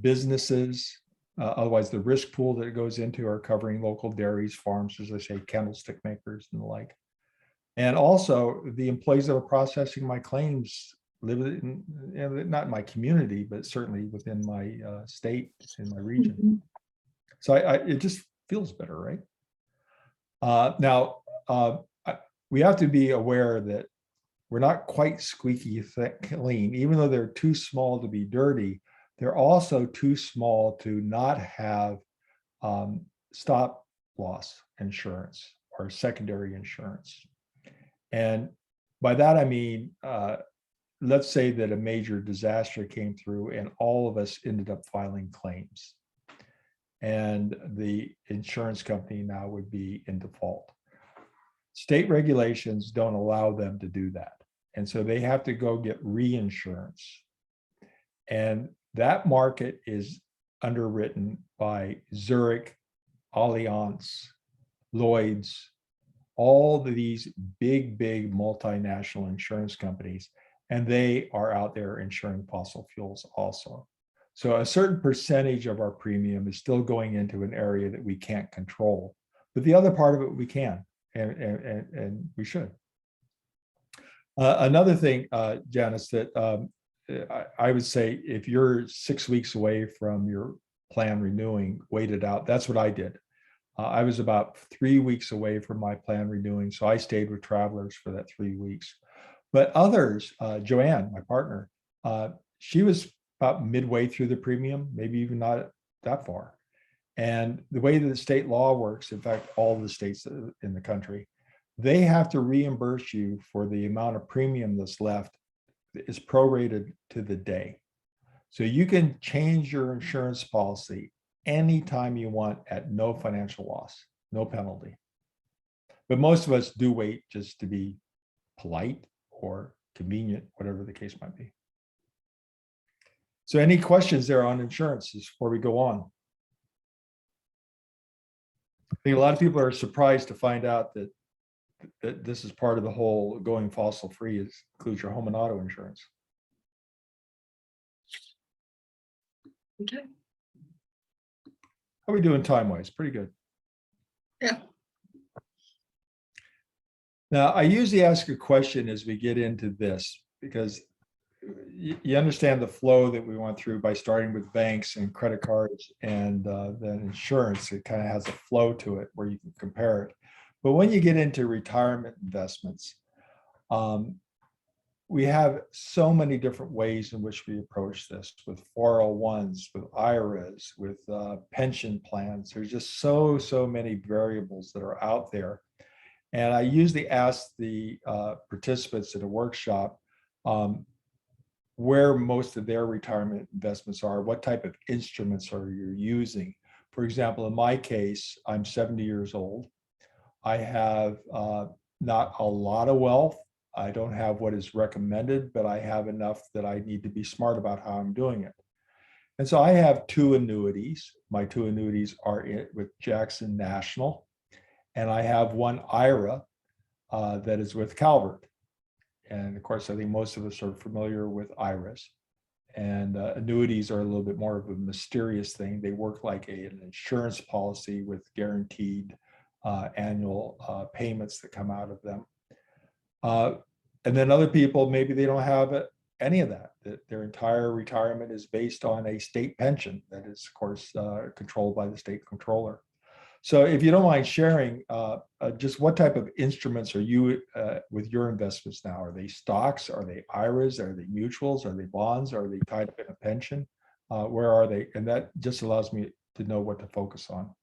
businesses. Otherwise, the risk pool that it goes into are covering local dairies, farms, as I say, candlestick makers and the like. And also the employees that are processing my claims live in, not in my community, but certainly within my state, in my region. So it just feels better, right? Now, we have to be aware that we're not quite squeaky clean. Even though they're too small to be dirty, they're also too small to not have stop loss insurance or secondary insurance. And by that, I mean, let's say that a major disaster came through and all of us ended up filing claims. And the insurance company now would be in default. State regulations don't allow them to do that. And so they have to go get reinsurance. And that market is underwritten by Zurich, Allianz, Lloyd's, all of these big multinational insurance companies. And they are out there insuring fossil fuels also. So a certain percentage of our premium is still going into an area that we can't control, but the other part of it we can. and we should. Another thing, Janice, that I would say, if you're 6 weeks away from your plan renewing, wait it out. That's what I did. I was about 3 weeks away from my plan renewing, so I stayed with Travelers for that 3 weeks. But others, Joanne, my partner, she was about midway through the premium, maybe even not that far. And the way that the state law works, in fact, all the states in the country, they have to reimburse you for the amount of premium that's left is prorated to the day. So you can change your insurance policy anytime you want at no financial loss, no penalty. But most of us do wait just to be polite or convenient, whatever the case might be. So any questions there on insurances before we go on? I think a lot of people are surprised to find out that this is part of the whole going fossil free, includes your home and auto insurance. Okay. How are we doing time-wise? Pretty good. Yeah. Now, I usually ask a question as we get into this, because you understand the flow that we went through by starting with banks and credit cards and then insurance. It kind of has a flow to it where you can compare it. But when you get into retirement investments, we have so many different ways in which we approach this, with 401s, with IRAs, with pension plans. There's just so many variables that are out there. And I usually ask the participants in a workshop where most of their retirement investments are, what type of instruments are you using. For example, in my case, I'm 70 years old. I have not a lot of wealth. I don't have what is recommended, but I have enough that I need to be smart about how I'm doing it. And so I have 2 annuities. My 2 annuities are with Jackson National, and I have 1 IRA that is with Calvert. And of course, I think most of us are familiar with IRAs. And annuities are a little bit more of a mysterious thing. They work like an insurance policy with guaranteed annual payments that come out of them. And then other people, maybe they don't have any of that, that their entire retirement is based on a state pension that is, of course, controlled by the state controller. So if you don't mind sharing, just what type of instruments are you with your investments now? Are they stocks? Are they IRAs? Are they mutuals? Are they bonds? Are they tied up in a pension? Where are they? And that just allows me to know what to focus on.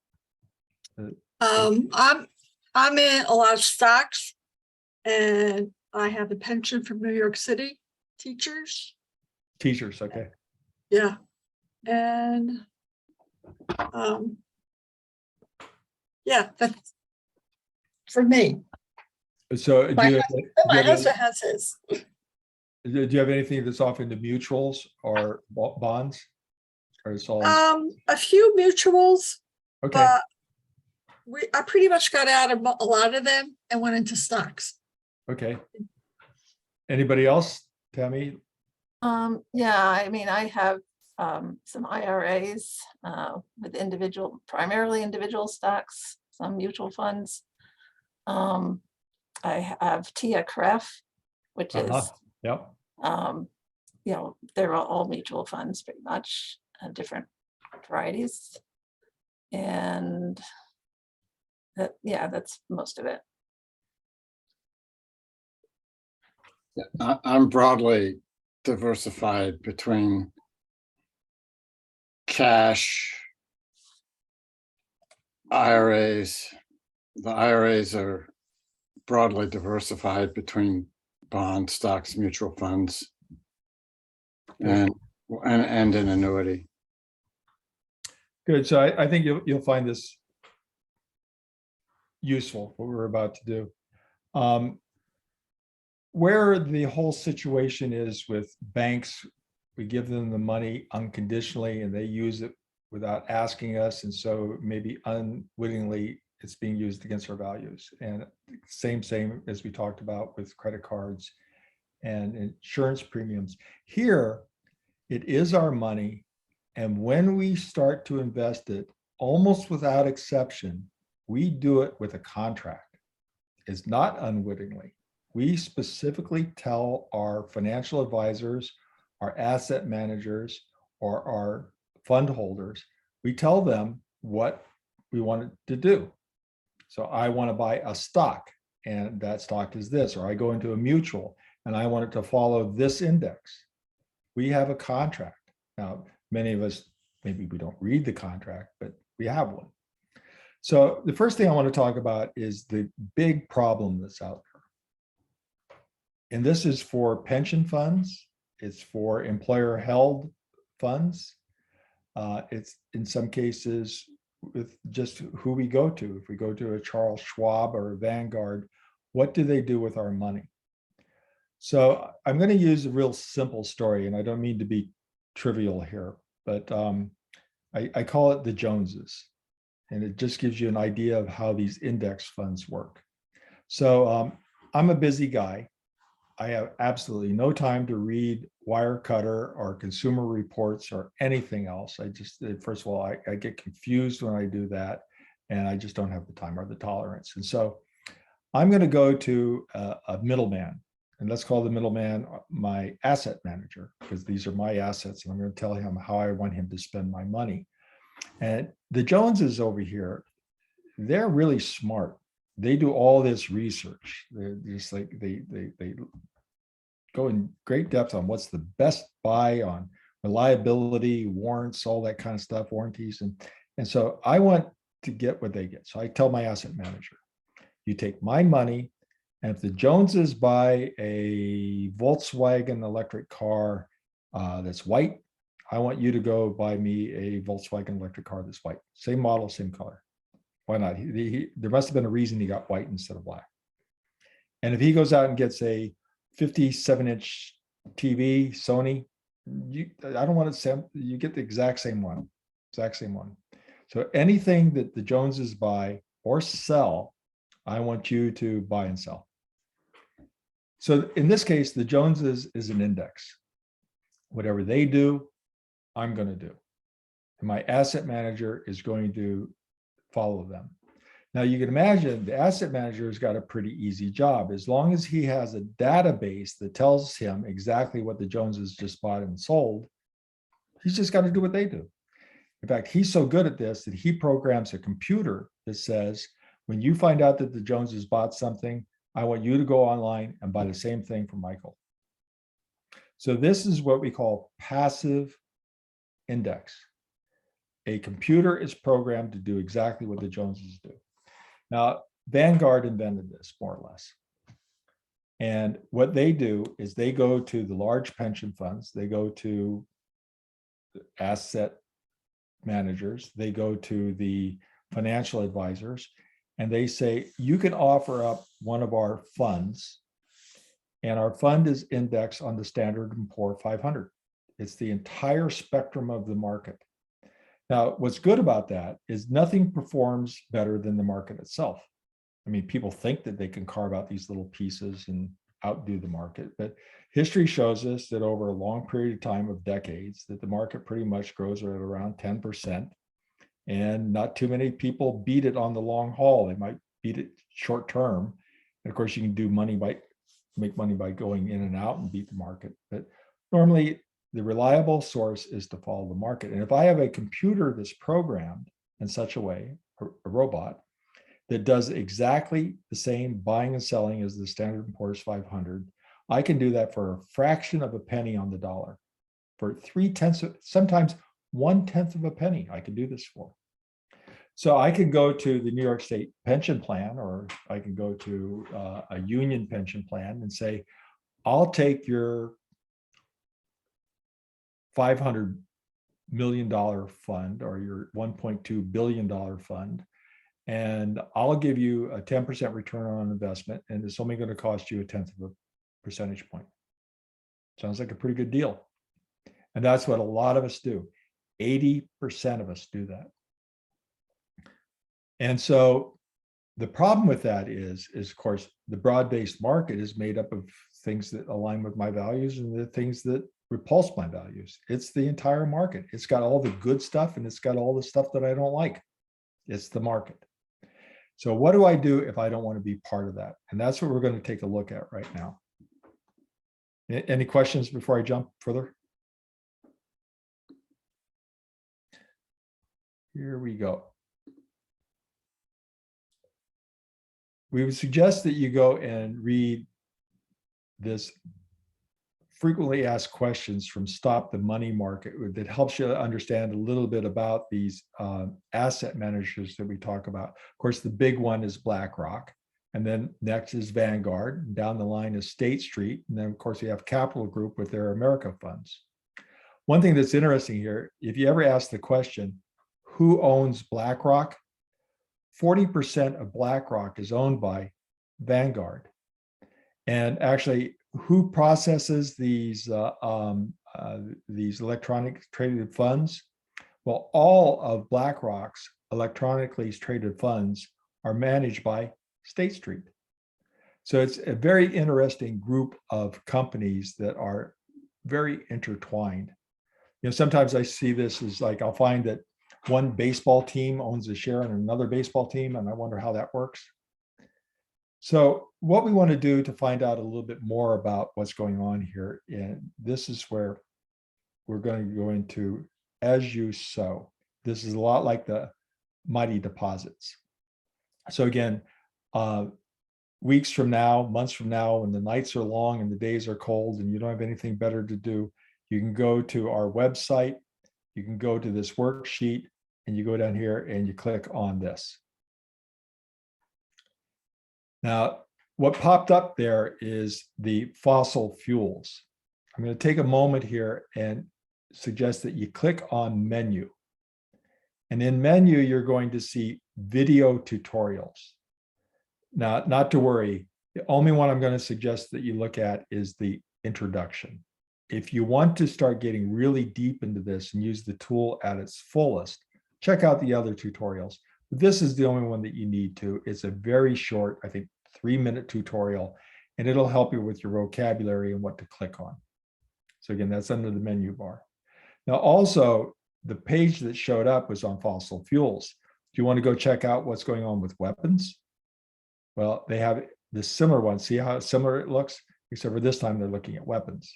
I'm in a lot of stocks, and I have a pension from New York City teachers. Teachers, okay. Yeah. And yeah, that's for me. So My husband has his. do you have anything that's off into mutuals or bonds? Or it's all A few mutuals, okay. but I pretty much got out of a lot of them and went into stocks. Okay. Anybody else? Tammy? Yeah, I mean, I have some IRAs with primarily individual stocks, some mutual funds. I have TIA-CREF, which is, Yep. They're all mutual funds, pretty much, different varieties. And that's most of it. I'm broadly diversified between cash, IRAs. The IRAs are broadly diversified between bonds, stocks, mutual funds, and an annuity. Good. So I think you'll find this useful, what we're about to do. Where the whole situation is with banks, we give them the money unconditionally and they use it without asking us. And so maybe unwittingly it's being used against our values. And same as we talked about with credit cards and insurance premiums. Here, it is our money. And when we start to invest it, almost without exception, we do it with a contract. is not unwittingly. We specifically tell our financial advisors, our asset managers, or our fund holders, we tell them what we want it to do. So I want to buy a stock, and that stock is this, or I go into a mutual and I want it to follow this index. We have a contract. Now, many of us, maybe we don't read the contract, but we have one. So the first thing I want to talk about is the big problem that's out there. And this is for pension funds. It's for employer held funds. It's in some cases with just who we go to. If we go to a Charles Schwab or a Vanguard, what do they do with our money? So I'm going to use a real simple story, and I don't mean to be trivial here, but I call it the Joneses. And it just gives you an idea of how these index funds work. So I'm a busy guy. I have absolutely no time to read Wirecutter or Consumer Reports or anything else. First of all, I get confused when I do that, and I just don't have the time or the tolerance. And so I'm going to go to a middleman, and let's call the middleman my asset manager, because these are my assets, and I'm going to tell him how I want him to spend my money. And the Joneses over here, they're really smart. They do all this research. They're just like they go in great depth on what's the best buy on reliability, warrants, all that kind of stuff, warranties. And so I want to get what they get. So I tell my asset manager, you take my money, and if the Joneses buy a Volkswagen electric car that's white, I want you to go buy me a Volkswagen electric car that's white. Same model, same color. Why not? There must have been a reason he got white instead of black. And if he goes out and gets a 57-inch TV, Sony, I don't want to, you get the exact same one, So anything that the Joneses buy or sell, I want you to buy and sell. So in this case, the Joneses is an index. Whatever they do, I'm going to do. And my asset manager is going to follow them. Now you can imagine the asset manager has got a pretty easy job. As long as he has a database that tells him exactly what the Joneses just bought and sold, he's just got to do what they do. In fact, he's so good at this that he programs a computer that says, when you find out that the Joneses bought something, I want you to go online and buy the same thing from Michael. So this is what we call passive index. A computer is programmed to do exactly what the Joneses do. Now, Vanguard invented this, more or less. And what they do is they go to the large pension funds, they go to the asset managers, they go to the financial advisors, and they say, you can offer up one of our funds, and our fund is indexed on the Standard & Poor's 500. It's the entire spectrum of the market. Now, what's good about that is nothing performs better than the market itself. I mean, people think that they can carve out these little pieces and outdo the market, but history shows us that over a long period of time of decades, that the market pretty much grows at around 10%, and not too many people beat it on the long haul. They might beat it short term. And of course, you can do make money by going in and out and beat the market. But normally, the reliable source is to follow the market. And if I have a computer that's programmed in such a way, a robot, that does exactly the same buying and selling as the Standard & Poor's 500, I can do that for a fraction of a penny on the dollar. For 0.3, sometimes 1/10 of a penny, I can do this for. So I can go to the New York State pension plan, or I can go to a union pension plan and say, I'll take your $500 million fund or your $1.2 billion fund, and I'll give you a 10% return on investment, and it's only going to cost you 1/10 of a percentage point. Sounds like a pretty good deal. And that's what a lot of us do. 80% of us do that. And so the problem with that is of course, the broad-based market is made up of things that align with my values and the things that repulse my values. It's the entire market. It's got all the good stuff and it's got all the stuff that I don't like. It's the market. So what do I do if I don't want to be part of that? And that's what we're going to take a look at right now. Any questions before I jump further? Here we go. We would suggest that you go and read this frequently asked questions from Stop the Money Market that helps you understand a little bit about these asset managers that we talk about. Of course, the big one is BlackRock, and then next is Vanguard, and down the line is State Street, and then of course you have Capital Group with their America funds. One thing that's interesting here, if you ever ask the question, who owns BlackRock? 40% of BlackRock is owned by Vanguard. And actually, who processes these electronic traded funds? Well, all of BlackRock's electronically traded funds are managed by State Street. So it's a very interesting group of companies that are very intertwined. You know, sometimes I see this as like, I'll find that one baseball team owns a share in another baseball team, and I wonder how that works. So what we want to do to find out a little bit more about what's going on here, and this is where we're going to go into as you sow. This is a lot like the mighty deposits. So again, weeks from now, months from now, when the nights are long and the days are cold and you don't have anything better to do, you can go to our website, you can go to this worksheet, and you go down here and you click on this. Now, what popped up there is the fossil fuels. I'm going to take a moment here and suggest that you click on menu. And in menu, you're going to see video tutorials. Now, not to worry, the only one I'm going to suggest that you look at is the introduction. If you want to start getting really deep into this and use the tool at its fullest, check out the other tutorials. But this is the only one that you need to. It's a very short, I think, 3-minute tutorial, and it'll help you with your vocabulary and what to click on. So again, that's under the menu bar. Now, also, the page that showed up was on fossil fuels. Do you want to go check out what's going on with weapons? Well, they have this similar one. See how similar it looks? Except for this time, they're looking at weapons.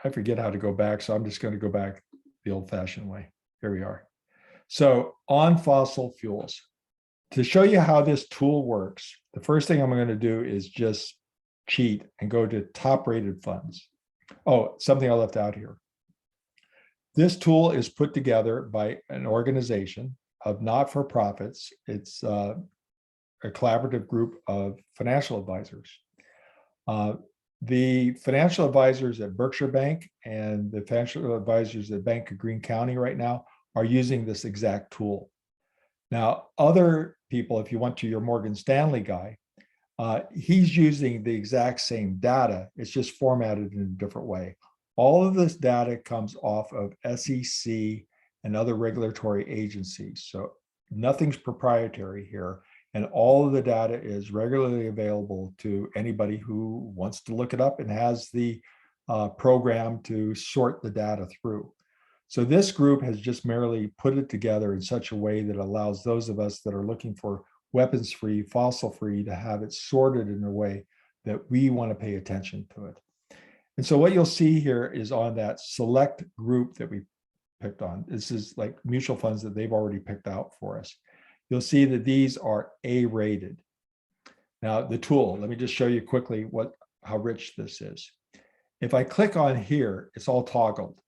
I forget how to go back, so I'm just going to go back the old-fashioned way. Here we are. So on fossil fuels, to show you how this tool works, the first thing I'm going to do is just cheat and go to top-rated funds. Oh, something I left out here. This tool is put together by an organization of not-for-profits. It's a collaborative group of financial advisors. The financial advisors at Berkshire Bank and the financial advisors at Bank of Greene County right now are using this exact tool. Now, other people, if you went to your Morgan Stanley guy, he's using the exact same data. It's just formatted in a different way. All of this data comes off of SEC and other regulatory agencies. So nothing's proprietary here. And all of the data is regularly available to anybody who wants to look it up and has the program to sort the data through. So this group has just merely put it together in such a way that allows those of us that are looking for weapons-free, fossil-free, to have it sorted in a way that we want to pay attention to it. And so what you'll see here is on that select group that we picked on. This is like mutual funds that they've already picked out for us. You'll see that these are A-rated. Now, the tool, let me just show you quickly how rich this is. If I click on here, it's all toggled.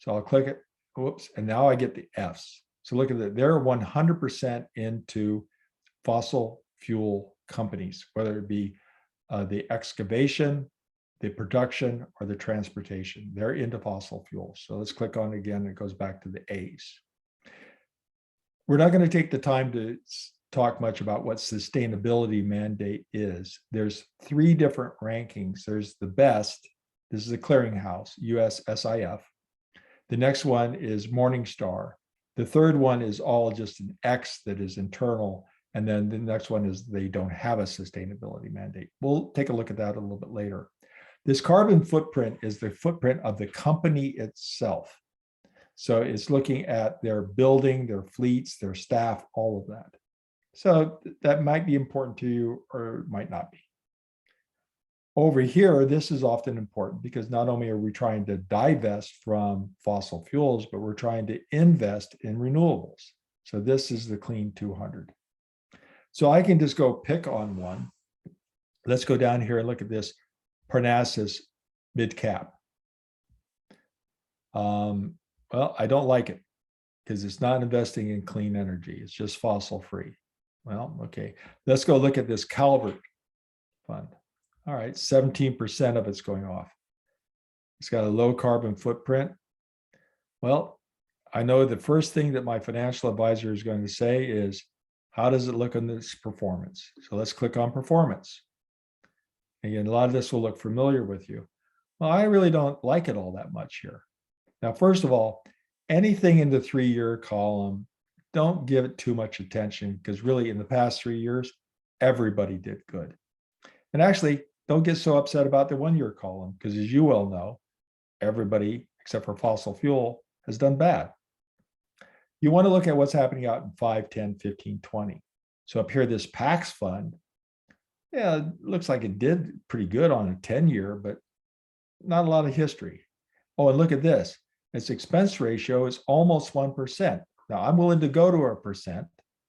So I'll click it, whoops, and now I get the Fs. So look at that, they're 100% into fossil fuel companies, whether it be the excavation, the production, or the transportation. They're into fossil fuels. So let's click on it again, it goes back to the A's. We're not going to take the time to talk much about what sustainability mandate is. There's 3 different rankings. There's the best. This is a clearinghouse, US SIF. The next one is Morningstar. The third one is all just an X that is internal, And then the next one is they don't have a sustainability mandate. We'll take a look at that a little bit later. This carbon footprint is the footprint of the company itself. So it's looking at their building, their fleets, their staff, all of that. So that might be important to you or it might not be. Over here, this is often important because not only are we trying to divest from fossil fuels, but we're trying to invest in renewables. So this is the Clean 200. So I can just go pick on one. Let's go down here and look at this Parnassus mid-cap. Well, I don't like it because it's not investing in clean energy. It's just fossil free. Well, okay. Let's go look at this Calvert fund. All right, 17% of it's going off. It's got a low carbon footprint. Well, I know the first thing that my financial advisor is going to say is, how does it look on this performance? So let's click on performance. Again, a lot of this will look familiar with you. Well, I really don't like it all that much here. Now, first of all, anything in the 3-year column, don't give it too much attention because really in the past 3 years, everybody did good. And actually, don't get so upset about the 1-year column because as you well know, everybody except for fossil fuel has done bad. You want to look at what's happening out in 5, 10, 15, 20. So up here, this PAX fund, yeah, it looks like it did pretty good on a 10-year, but not a lot of history. Oh, and look at this. Its expense ratio is almost 1%. Now, I'm willing to go to a percent.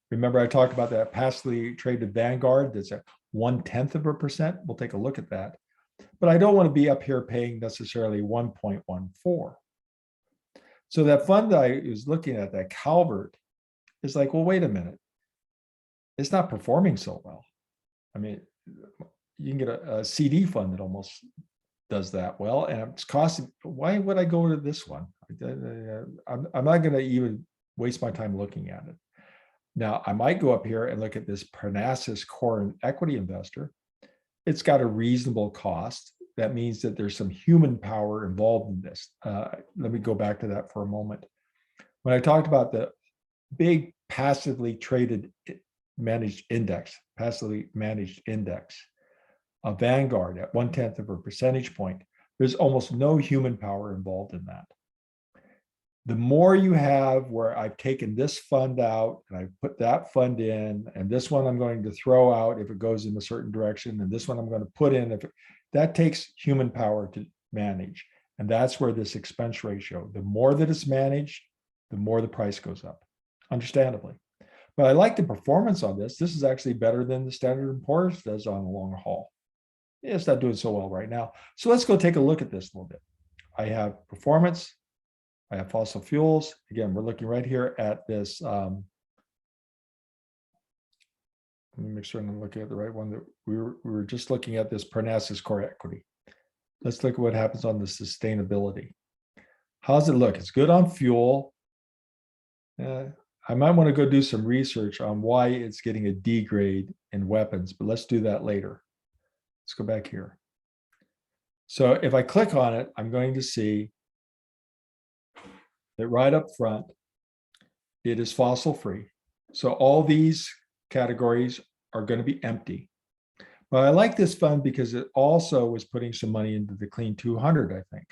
Remember, I talked about that passively traded Vanguard that's at 0.1%. We'll take a look at that. But I don't want to be up here paying necessarily 1.14. So that fund that I was looking at, that Calvert, is like, well, wait a minute. It's not performing so well. I mean, you can get a CD fund that almost does that well, and it's costing. Why would I go to this one? I'm not going to even waste my time looking at it. Now, I might go up here and look at this Parnassus Core and Equity Investor. It's got a reasonable cost. That means that there's some human power involved in this. Let me go back to that for a moment. When I talked about the big passively traded managed index, passively managed index, a Vanguard at 0.1 of a percentage point, there's almost no human power involved in that. The more you have where I've taken this fund out and I've put that fund in, and this one I'm going to throw out if it goes in a certain direction, and this one I'm going to put in, that takes human power to manage. And that's where this expense ratio, the more that it's managed, the more the price goes up, understandably. But I like the performance on this. This is actually better than the Standard & Poor's does on the long haul. Yeah, it's not doing so well right now. So let's go take a look at this a little bit. I have performance. I have fossil fuels. Again, we're looking right here at this. Let me make sure I'm looking at the right one. That we were just looking at this Parnassus Core Equity. Let's look at what happens on the sustainability. How's it look? It's good on fuel. I might want to go do some research on why it's getting a D grade in weapons, but let's do that later. Let's go back here. So if I click on it, I'm going to see that right up front, it is fossil free. So all these categories are going to be empty. But I like this fund because it also was putting some money into the Clean 200, I think.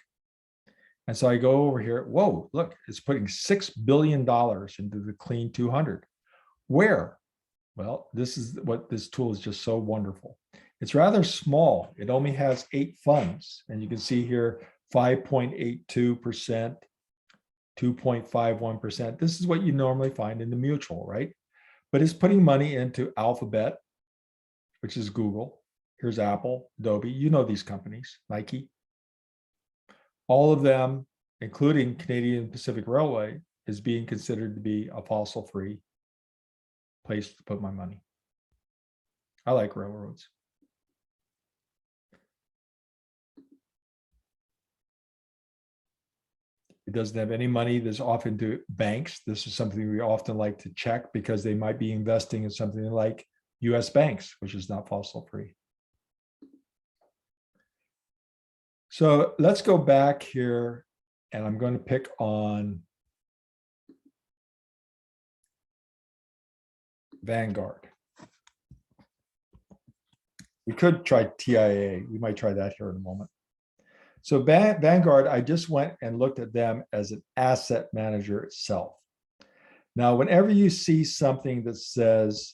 And so I go over here, whoa, look, it's putting $6 billion into the Clean 200. Where? Well, this is what this tool is just so wonderful. It's rather small. It only has 8 funds. And you can see here, 5.82%, 2.51%. This is what you normally find in the mutual, right? But it's putting money into Alphabet, which is Google. Here's Apple, Adobe. You know these companies, Nike. All of them, including Canadian Pacific Railway, is being considered to be a fossil-free place to put my money. I like railroads. It doesn't have any money that's often to banks. This is something we often like to check because they might be investing in something like US banks, which is not fossil free. So let's go back here and I'm going to pick on Vanguard. We could try TIAA. We might try that here in a moment. So Vanguard, I just went and looked at them as an asset manager itself. Now, whenever you see something that says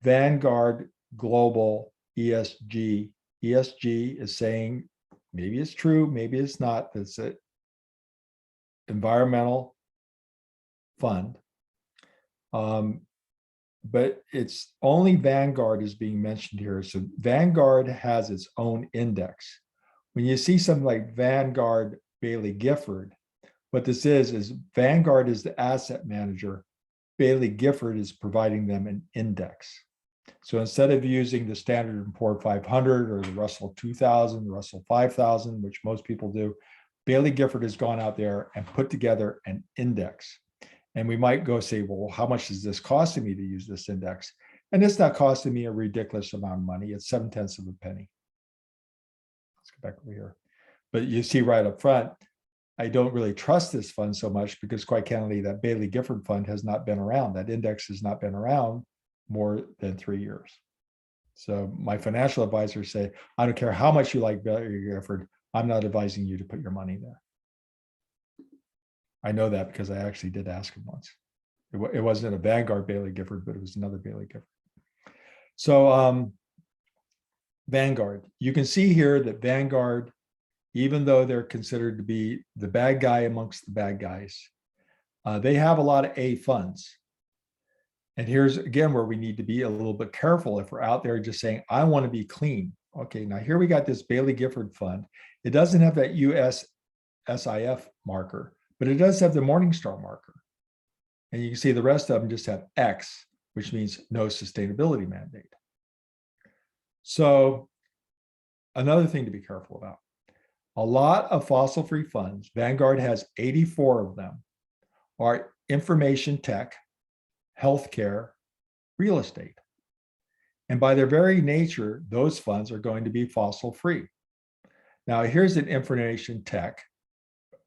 Vanguard Global ESG, ESG is saying, maybe it's true, maybe it's not, it's an environmental fund. But it's only Vanguard is being mentioned here. So Vanguard has its own index. When you see something like Vanguard Bailey Gifford, what this is Vanguard is the asset manager. Bailey Gifford is providing them an index. So instead of using the Standard & Poor 500 or the Russell 2000, Russell 5000, which most people do, Bailey Gifford has gone out there and put together an index. And we might go say, well, how much is this costing me to use this index? And it's not costing me a ridiculous amount of money. It's 0.7 of a penny. Let's go back over here. But you see right up front, I don't really trust this fund so much because quite candidly, that Bailey Gifford fund has not been around. That index has not been around more than 3 years. So my financial advisors say, I don't care how much you like Bailey Gifford, I'm not advising you to put your money there. I know that because I actually did ask him once. It wasn't a Vanguard Bailey Gifford, but it was another Bailey Gifford. So Vanguard, you can see here that Vanguard, even though they're considered to be the bad guy amongst the bad guys, they have a lot of A funds. And here's again where we need to be a little bit careful if we're out there just saying, I want to be clean. Okay, now here we got this Bailey Gifford fund. It doesn't have that US SIF marker, but it does have the Morningstar marker. And you can see the rest of them just have X, which means no sustainability mandate. So another thing to be careful about. A lot of fossil-free funds, Vanguard has 84 of them, are information tech, healthcare, real estate. And by their very nature, those funds are going to be fossil-free. Now, here's an information tech,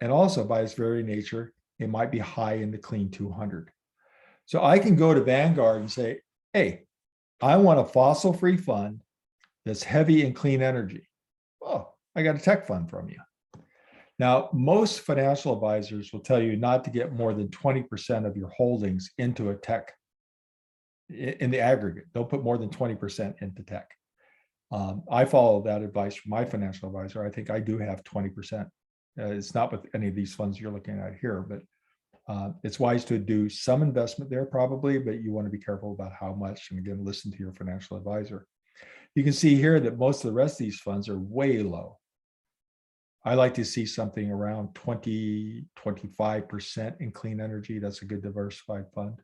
and also by its very nature, it might be high in the clean 200. So I can go to Vanguard and say, hey, I want a fossil-free fund that's heavy in clean energy. Oh, I got a tech fund from you. Now, most financial advisors will tell you not to get more than 20% of your holdings into a tech in the aggregate. Don't put more than 20% into tech. I follow that advice from my financial advisor. I think I do have 20%. It's not with any of these funds you're looking at here, but it's wise to do some investment there probably, but you want to be careful about how much. And again, listen to your financial advisor. You can see here that most of the rest of these funds are way low. I like to see something around 20, 25% in clean energy. That's a good diversified fund.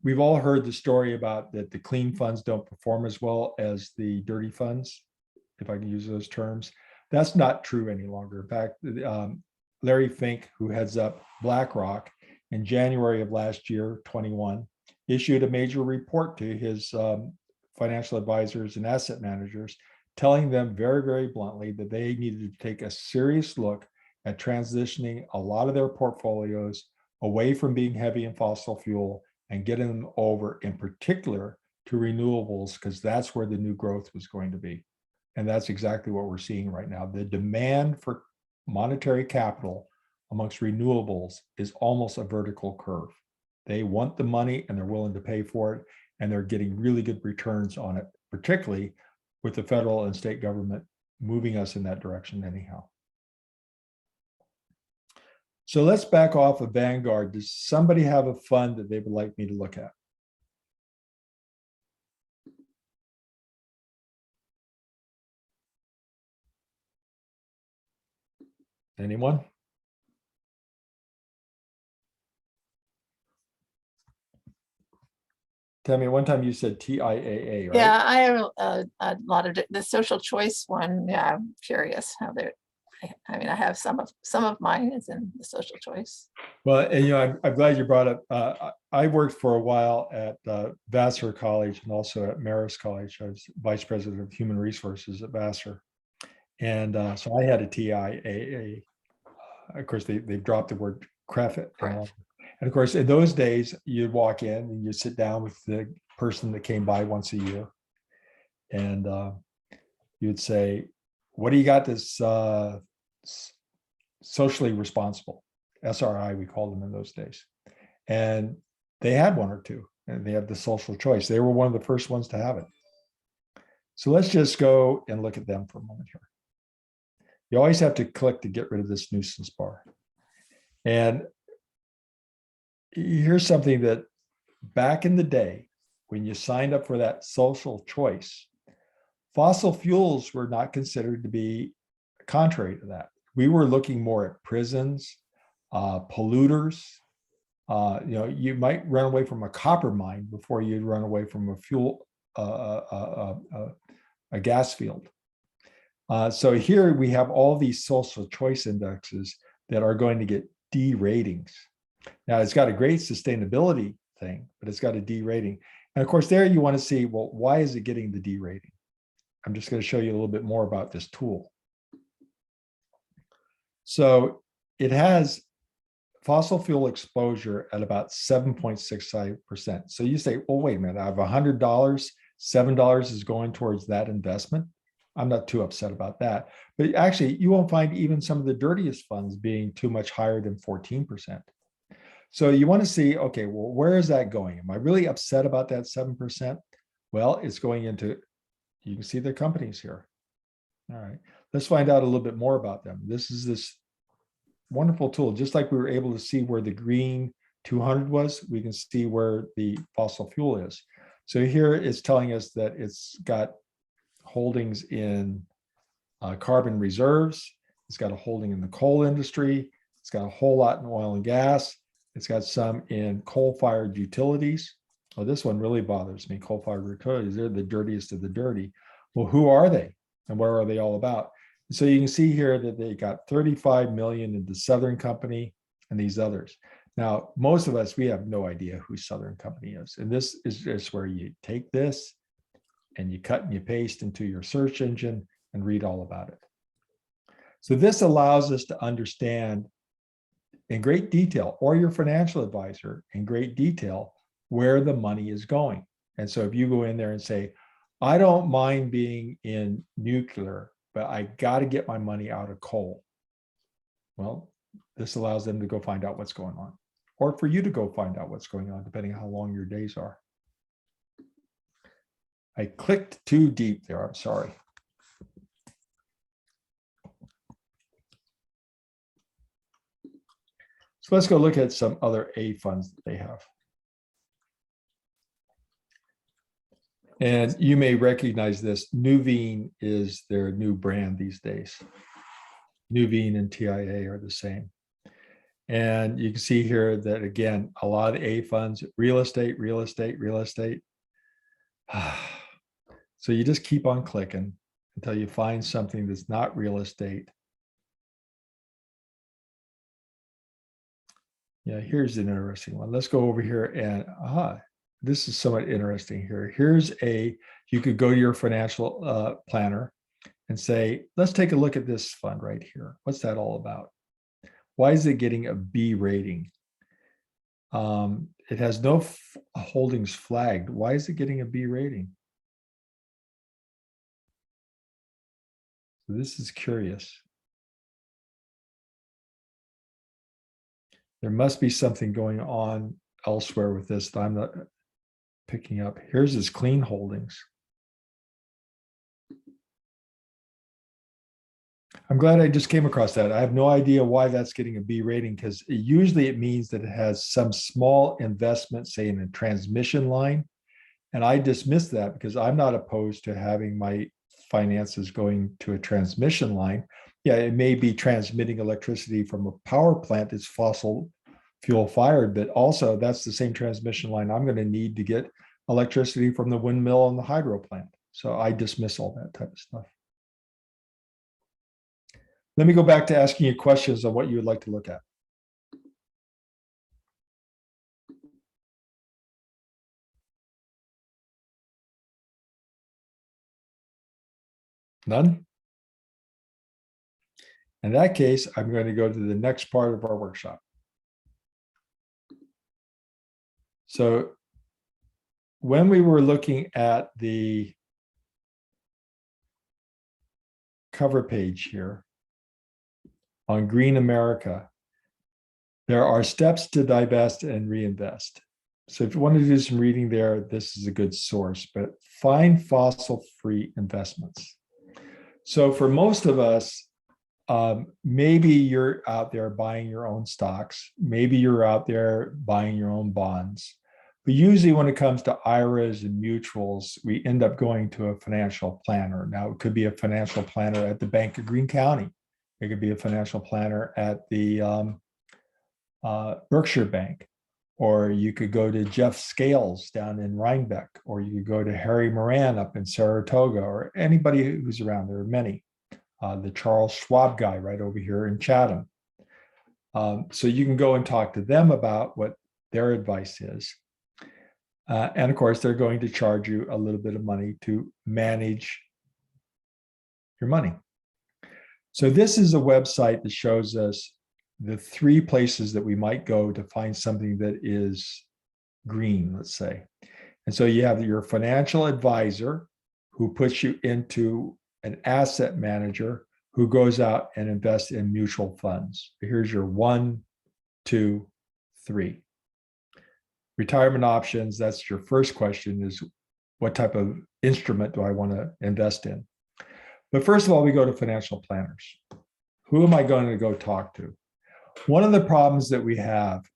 We've all heard the story about that the clean funds don't perform as well as the dirty funds, if I can use those terms. That's not true any longer. In fact, Larry Fink, who heads up BlackRock, in January of last year, 21, issued a major report to his financial advisors and asset managers, telling them very, very bluntly that they needed to take a serious look at transitioning a lot of their portfolios away from being heavy in fossil fuel and getting them over, in particular, to renewables, because that's where the new growth was going to be. And that's exactly what we're seeing right now. The demand for monetary capital amongst renewables is almost a vertical curve. They want the money and they're willing to pay for it, and they're getting really good returns on it, particularly with the federal and state government moving us in that direction anyhow. So let's back off of Vanguard. Does somebody have a fund that they would like me to look at? Anyone? Tammy, one time you said TIAA, right? Yeah, I have a lot of the social choice one. Yeah, I'm curious how they're. I mean, I have some of mine is in the social choice. Well, and you know, I'm glad you brought up. I worked for a while at Vassar College and also at Marist College. I was vice president of human resources at Vassar, and so I had a TIAA. Of course, they've dropped the word CREF. And of course, in those days, you'd walk in and you'd sit down with the person that came by once a year. And you'd say, what do you got that's socially responsible? SRI, we called them in those days. And they had one or two, and they have the social choice. They were one of the first ones to have it. So let's just go and look at them for a moment here. You always have to click to get rid of this nuisance bar. And here's something that back in the day, when you signed up for that social choice, fossil fuels were not considered to be contrary to that. We were looking more at prisons, polluters. You might run away from a copper mine before you'd run away from a fuel, a gas field. So here we have all these social choice indexes that are going to get D ratings. Now it's got a great sustainability thing, but it's got a D rating. And of course, there you want to see, well, why is it getting the D rating? I'm just going to show you a little bit more about this tool. So it has fossil fuel exposure at about 7.65%. So you say, oh, wait a minute, I have $100, $7 is going towards that investment. I'm not too upset about that. But actually, you won't find even some of the dirtiest funds being too much higher than 14%. So you want to see, okay, well, where is that going? Am I really upset about that 7%? Well, it's going into, you can see the companies here. All right, let's find out a little bit more about them. This is this wonderful tool. Just like we were able to see where the green 200 was, we can see where the fossil fuel is. So here it's telling us that it's got holdings in carbon reserves. It's got a holding in the coal industry. It's got a whole lot in oil and gas. It's got some in coal-fired utilities. Oh, this one really bothers me, coal-fired utilities. They're the dirtiest of the dirty. Well, who are they? And where are they all about? So you can see here that they got 35 million into Southern Company and these others. Now, most of us, we have no idea who Southern Company is. And this is just where you take this and you cut and you paste into your search engine and read all about it. So this allows us to understand in great detail, or your financial advisor in great detail, where the money is going. And so if you go in there and say, I don't mind being in nuclear, but I got to get my money out of coal. Well, this allows them to go find out what's going on, or for you to go find out what's going on, depending on how long your days are. I clicked too deep there, I'm sorry. So let's go look at some other A funds that they have. And you may recognize this. Nuveen is their new brand these days. Nuveen and TIA are the same. And you can see here that, again, a lot of A funds, real estate, real estate, real estate. So you just keep on clicking until you find something that's not real estate. Yeah, here's an interesting one. Let's go over here and this is somewhat interesting here. Here's you could go to your financial planner and say, let's take a look at this fund right here. What's that all about? Why is it getting a B rating? It has no holdings flagged. Why is it getting a B rating? So this is curious. There must be something going on elsewhere with this that I'm not picking up. Here's his clean holdings. I'm glad I just came across that. I have no idea why that's getting a B rating, because usually it means that it has some small investment, say in a transmission line. And I dismiss that because I'm not opposed to having my finances going to a transmission line. Yeah, it may be transmitting electricity from a power plant that's fossil fuel fired, but also that's the same transmission line I'm going to need to get electricity from the windmill and the hydro plant. So I dismiss all that type of stuff. Let me go back to asking you questions on what you would like to look at. None? In that case, I'm going to go to the next part of our workshop. So when we were looking at the cover page here on Green America, there are steps to divest and reinvest. So if you want to do some reading there, this is a good source, but find fossil-free investments. So for most of us, maybe you're out there buying your own stocks. Maybe you're out there buying your own bonds. But usually when it comes to IRAs and mutuals, we end up going to a financial planner. Now, it could be a financial planner at the Bank of Greene County. It could be a financial planner at the Berkshire Bank. Or you could go to Jeff Scales down in Rhinebeck, or you could go to Harry Moran up in Saratoga, or anybody who's around. There are many. The Charles Schwab guy right over here in Chatham. So you can go and talk to them about what their advice is. And of course, they're going to charge you a little bit of money to manage your money. So this is a website that shows us the 3 places that we might go to find something that is green, let's say. And so you have your financial advisor who puts you into an asset manager who goes out and invests in mutual funds. Here's your 1, 2, 3. Retirement options, that's your first question, is what type of instrument do I want to invest in? But first of all, we go to financial planners. Who am I going to go talk to? One of the problems that we have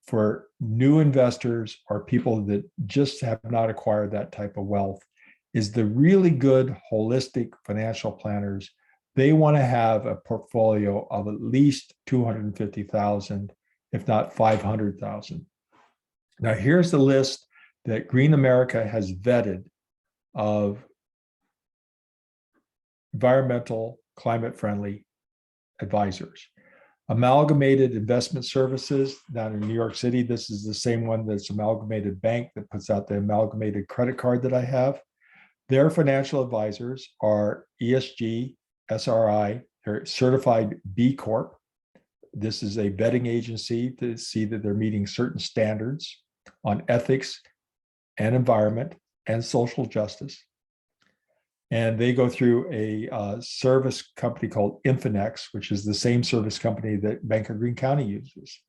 for new investors or people that just have not acquired that type of wealth is the really good holistic financial planners. They want to have a portfolio of at least 250,000, if not 500,000. Now, here's the list that Green America has vetted of environmental, climate-friendly advisors. Amalgamated Investment Services down in New York City. This is the same one that's Amalgamated Bank that puts out the Amalgamated credit card that I have. Their financial advisors are ESG, SRI, they're certified B Corp. This is a vetting agency to see that they're meeting certain standards on ethics and environment and social justice. And they go through a service company called Infinex, which is the same service company that Bank of Greene County uses.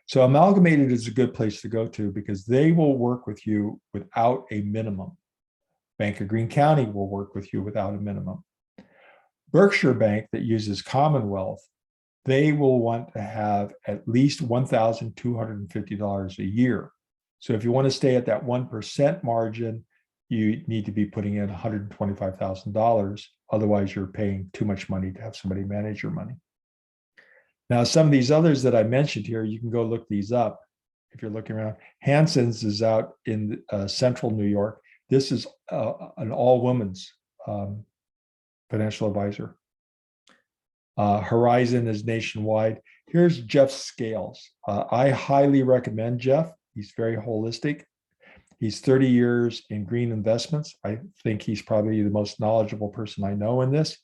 So Amalgamated is a good place to go to because they will work with you without a minimum. Bank of Greene County will work with you without a minimum. Berkshire Bank that uses Commonwealth, they will want to have at least $1,250 a year. So if you want to stay at that 1% margin, you need to be putting in $125,000. Otherwise, you're paying too much money to have somebody manage your money. Now, some of these others that I mentioned here, you can go look these up if you're looking around. Hanson's is out in central New York. This is an all-women's financial advisor. Horizon is nationwide. Here's Jeff Scales. I highly recommend Jeff. He's very holistic. He's 30 years in green investments. I think he's probably the most knowledgeable person I know in this,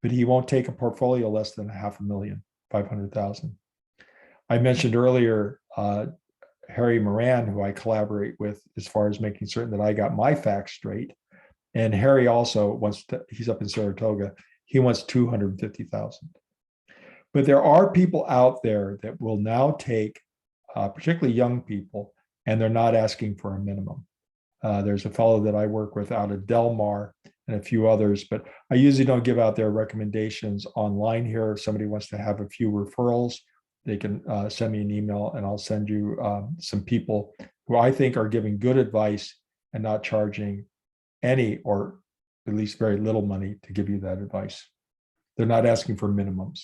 but he won't take a portfolio less than $500,000, 500,000. I mentioned earlier Harry Moran, who I collaborate with as far as making certain that I got my facts straight. And Harry also wants to, he's up in Saratoga, he wants 250,000. But there are people out there that will now take, particularly young people, and they're not asking for a minimum. There's a fellow that I work with out of Del Mar and a few others, but I usually don't give out their recommendations online here. If somebody wants to have a few referrals, they can send me an email and I'll send you some people who I think are giving good advice and not charging any or at least very little money to give you that advice. They're not asking for minimums.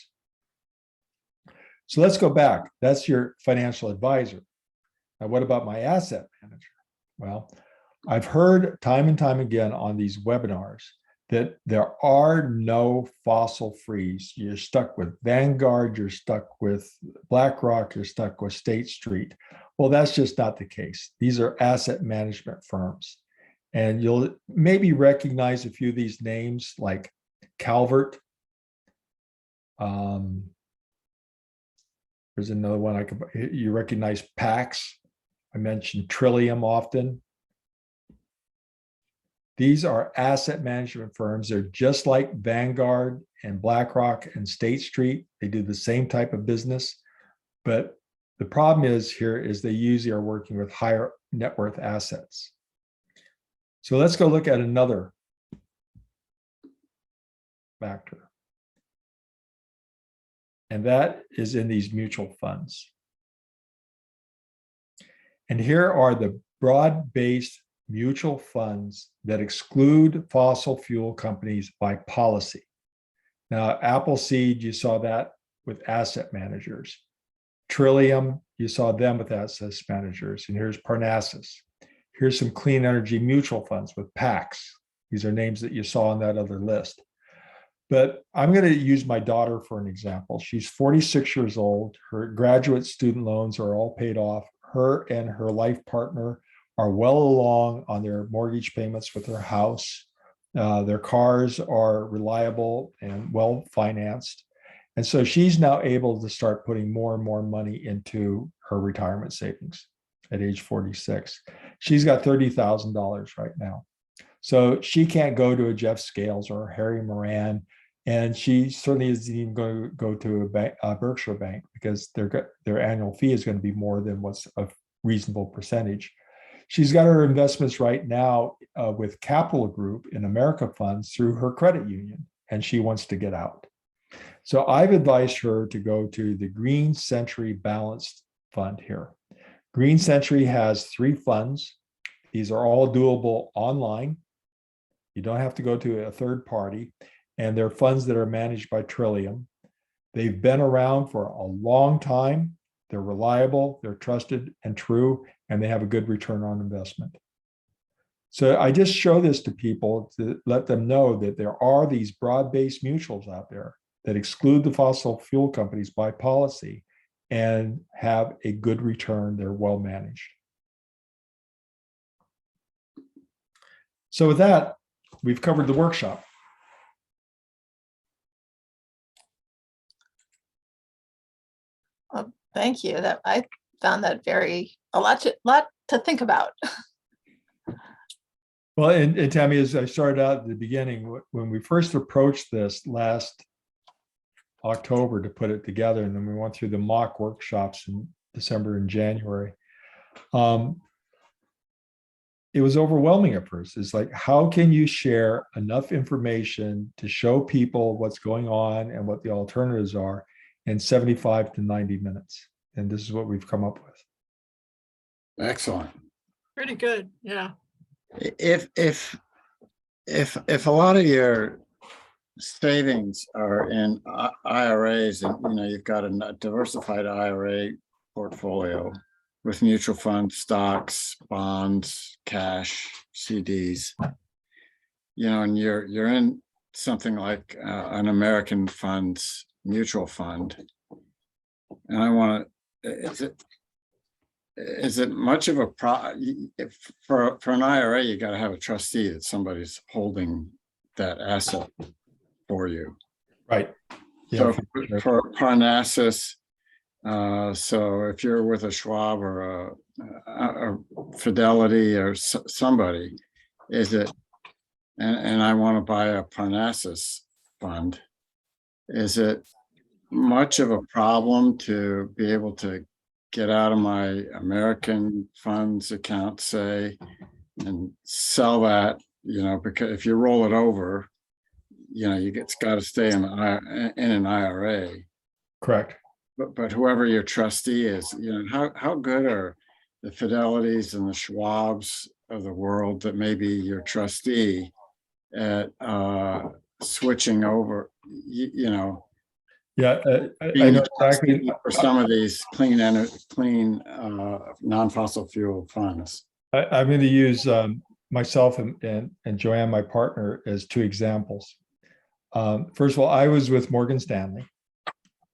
So let's go back. That's your financial advisor. Now, what about my asset manager? Well, I've heard time and time again on these webinars that there are no fossil frees. You're stuck with Vanguard, you're stuck with BlackRock, you're stuck with State Street. Well, that's just not the case. These are asset management firms. And you'll maybe recognize a few of these names like Calvert. There's another one you recognize, Pax. I mentioned Trillium often. These are asset management firms. They're just like Vanguard and BlackRock and State Street. They do the same type of business. But the problem is they usually are working with higher net worth assets. So let's go look at another factor. And that is in these mutual funds. And here are the broad-based mutual funds that exclude fossil fuel companies by policy. Now, Appleseed, you saw that with asset managers. Trillium, you saw them with asset managers. And here's Parnassus. Here's some clean energy mutual funds with PACs. These are names that you saw on that other list. But I'm going to use my daughter for an example. She's 46 years old. Her graduate student loans are all paid off. Her and her life partner are well along on their mortgage payments with their house. Their cars are reliable and well financed. And so she's now able to start putting more and more money into her retirement savings at age 46. She's got $30,000 right now. So she can't go to a Jeff Scales or a Harry Moran, and she certainly isn't even going to go to a bank, Berkshire Bank, because their annual fee is going to be more than what's a reasonable percentage. She's got her investments right now with Capital Group in America funds through her credit union, and she wants to get out. So I've advised her to go to the Green Century Balanced Fund here. Green Century has 3 funds. These are all doable online. You don't have to go to a third party, and they're funds that are managed by Trillium. They've been around for a long time. They're reliable, they're trusted and true, and they have a good return on investment. So I just show this to people to let them know that there are these broad-based mutuals out there that exclude the fossil fuel companies by policy and have a good return. They're well managed. So with that, we've covered the workshop. Thank you. That I found that a lot to think about. Well, and Tammy, as I started out at the beginning, when we first approached this last October to put it together, and then we went through the mock workshops in December and January, it was overwhelming at first. It's like, how can you share enough information to show people what's going on and what the alternatives are in 75 to 90 minutes? And this is what we've come up with. Excellent. Pretty good, yeah. If a lot of your savings are in IRAs, and you've got a diversified IRA portfolio with mutual funds, stocks, bonds, cash, CDs, and you're in something like an American funds mutual fund, and I want to, is it much of a for an IRA? You got to have a trustee that somebody's holding that asset for you, right? Yeah. So for Parnassus, so if you're with a Schwab or a Fidelity or somebody, is it? And I want to buy a Parnassus fund. Is it much of a problem to be able to get out of my American funds account, say, and sell that, because if you roll it over, it's got to stay in an IRA. Correct. But whoever your trustee is, how good are the Fidelities and the Schwabs of the world that may be your trustee at switching over, Yeah, I know exactly. For some of these clean non-fossil fuel funds. I'm going to use myself and Joanne, my partner, as 2 examples. First of all, I was with Morgan Stanley,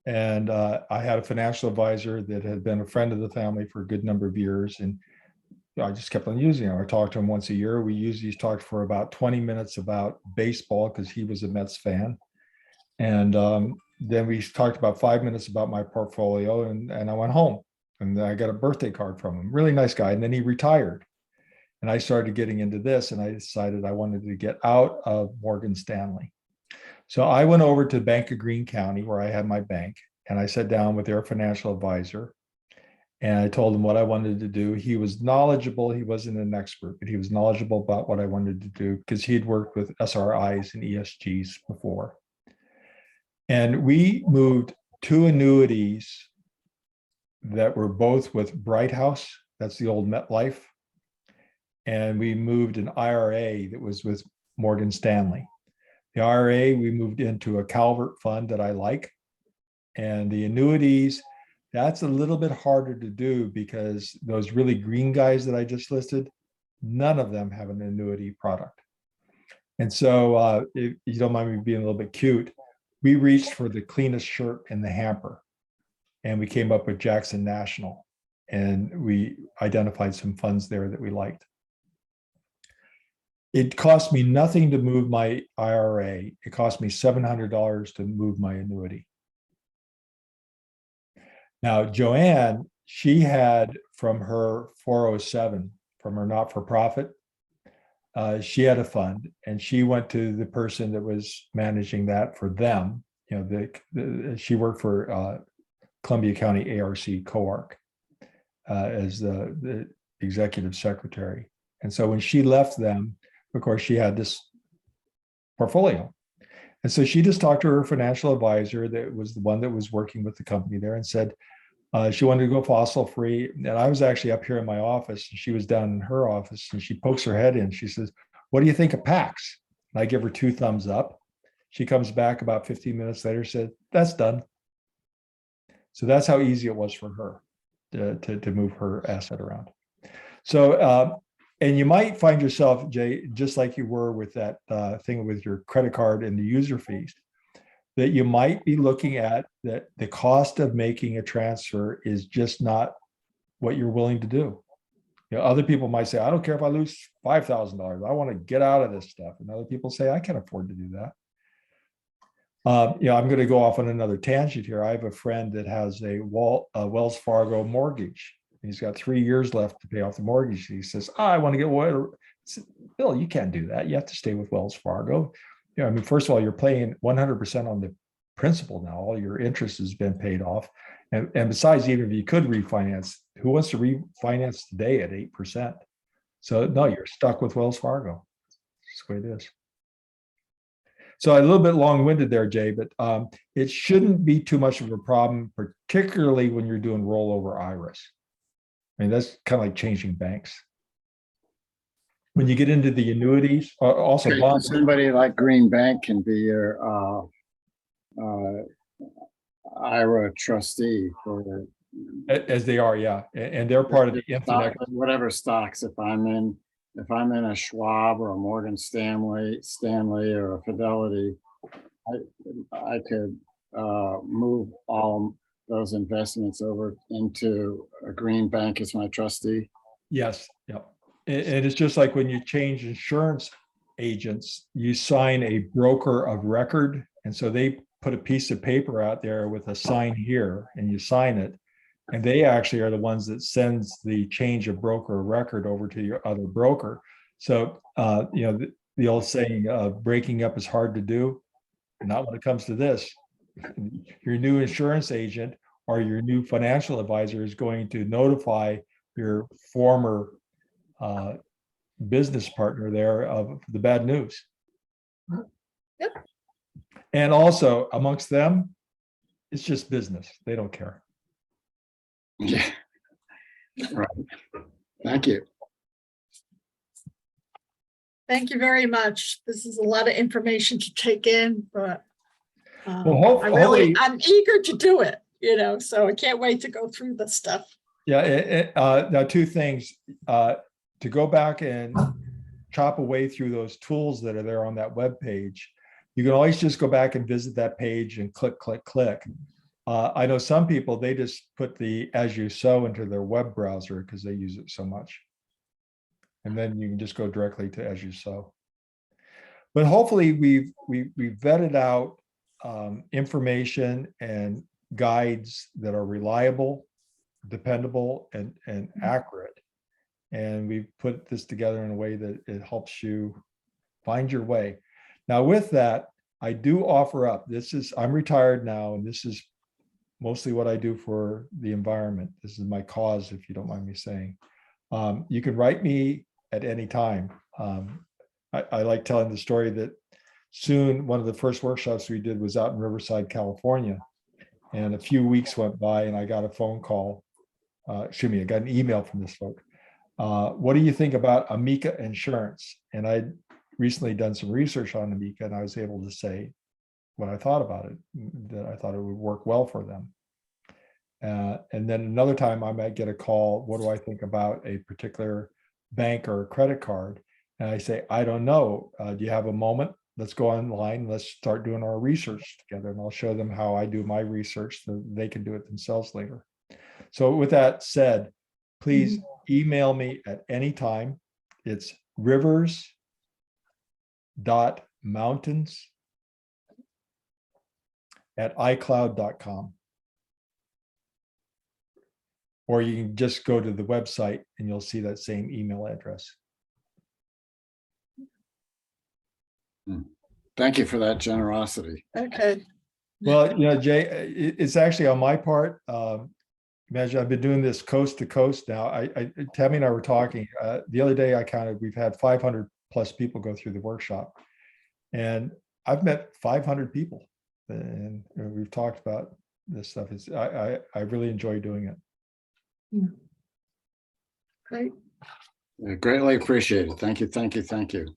and I had a financial advisor that had been a friend of the family for a good number of years, and I just kept on using him. I talked to him once a year. We usually talked for about 20 minutes about baseball because he was a Mets fan, and then we talked about 5 minutes about my portfolio, and I went home, and I got a birthday card from him. Really nice guy. And then he retired. And I started getting into this, and I decided I wanted to get out of Morgan Stanley. So I went over to Bank of Greene County, where I had my bank, and I sat down with their financial advisor. And I told him what I wanted to do. He was knowledgeable. He wasn't an expert, but he was knowledgeable about what I wanted to do because he had worked with SRIs and ESGs before. And we moved 2 annuities that were both with Bright House, that's the old MetLife, and we moved an IRA that was with Morgan Stanley. The IRA, we moved into a Calvert fund that I like. And the annuities, that's a little bit harder to do because those really green guys that I just listed, none of them have an annuity product. And so if you don't mind me being a little bit cute, we reached for the cleanest shirt in the hamper. And we came up with Jackson National. And we identified some funds there that we liked. It cost me nothing to move my IRA. It cost me $700 to move my annuity. Now, Joanne, she had from her 407, from her not-for-profit, she had a fund, and she went to the person that was managing that for them. You know, she worked for Columbia County ARC COARC as the executive secretary. And so when she left them, of course, she had this portfolio. And so she just talked to her financial advisor that was the one that was working with the company there and said she wanted to go fossil free. And I was actually up here in my office and she was down in her office and she pokes her head in. She says, "What do you think of PACs?" And I give her 2 thumbs up. She comes back about 15 minutes later, said, "That's done." So that's how easy it was for her to move her asset around. So, and you might find yourself, Jay, just like you were with that thing with your credit card and the user fees, that you might be looking at that the cost of making a transfer is just not what you're willing to do. You know, other people might say, "I don't care if I lose $5,000. I want to get out of this stuff." And other people say, "I can afford to do that." You know, I'm going to go off on another tangent here. I have a friend that has a Wells Fargo mortgage. He's got 3 years left to pay off the mortgage. He says, "I want to get water." Bill, you can't do that. You have to stay with Wells Fargo. You know, I mean, first of all, you're paying 100% on the principal now. All your interest has been paid off. And besides, even if you could refinance, who wants to refinance today at 8%? So no, you're stuck with Wells Fargo. That's the way it is. So a little bit long-winded there, Jay, but it shouldn't be too much of a problem, particularly when you're doing rollover IRAs. I mean, that's kind of like changing banks. When you get into the annuities, also Okay, bonds. somebody like Green Bank can be your IRA trustee for As they are, yeah, and they're part of the infinite. whatever stocks. If I'm in a Schwab or a Morgan Stanley or a Fidelity, I could move all those investments over into a Green Bank as my trustee. Yes, yeah, and it's just like when you change insurance agents, you sign a broker of record, and so they put a piece of paper out there with a sign here, and you sign it, and they actually are the ones that sends the change of broker of record over to your other broker. So you know, the old saying, breaking up is hard to do. Not when it comes to this. Your new insurance agent or your new financial advisor is going to notify your former business partner there of the bad news. Yep. And also amongst them, it's just business. They don't care. Yeah. Right. Thank you. Thank you very much. This is a lot of information to take in, but Well, I'm eager to do it, you know, so I can't wait to go through the stuff. Yeah, now 2 things. To go back and chop away through those tools that are there on that web page, you can always just go back and visit that page and click, click, click. I know some people, they just put the as you sow into their web browser because they use it so much. And then you can just go directly to as you sow. But hopefully we've vetted out information and guides that are reliable, dependable, and accurate. And we put this together in a way that it helps you find your way. Now, with that, I do offer up, I'm retired now, and this is mostly what I do for the environment. This is my cause, if you don't mind me saying. You can write me at any time. I like telling the story that soon one of the first workshops we did was out in Riverside, California. And a few weeks went by and I got a phone call. I got an email from this folk. What do you think about Amica Insurance? And I'd recently done some research on Amica, and I was able to say what I thought about it, that I thought it would work well for them. And then another time I might get a call, what do I think about a particular bank or a credit card? And I say, I don't know. Do you have a moment? Let's go online. Let's start doing our research together. And I'll show them how I do my research so they can do it themselves later. So with that said, please email me at any time. It's rivers.mountains@icloud.com. Or you can just go to the website and you'll see that same email address. Thank you for that generosity. Okay, Well, Jay, it's actually on my part. Imagine I've been doing this coast to coast now. Tammy and I were talking the other day. I counted, we've had 500 plus people go through the workshop, and I've met 500 people, and we've talked about this stuff. I really enjoy doing it. great. Greatly appreciated. Thank you, thank you, thank you.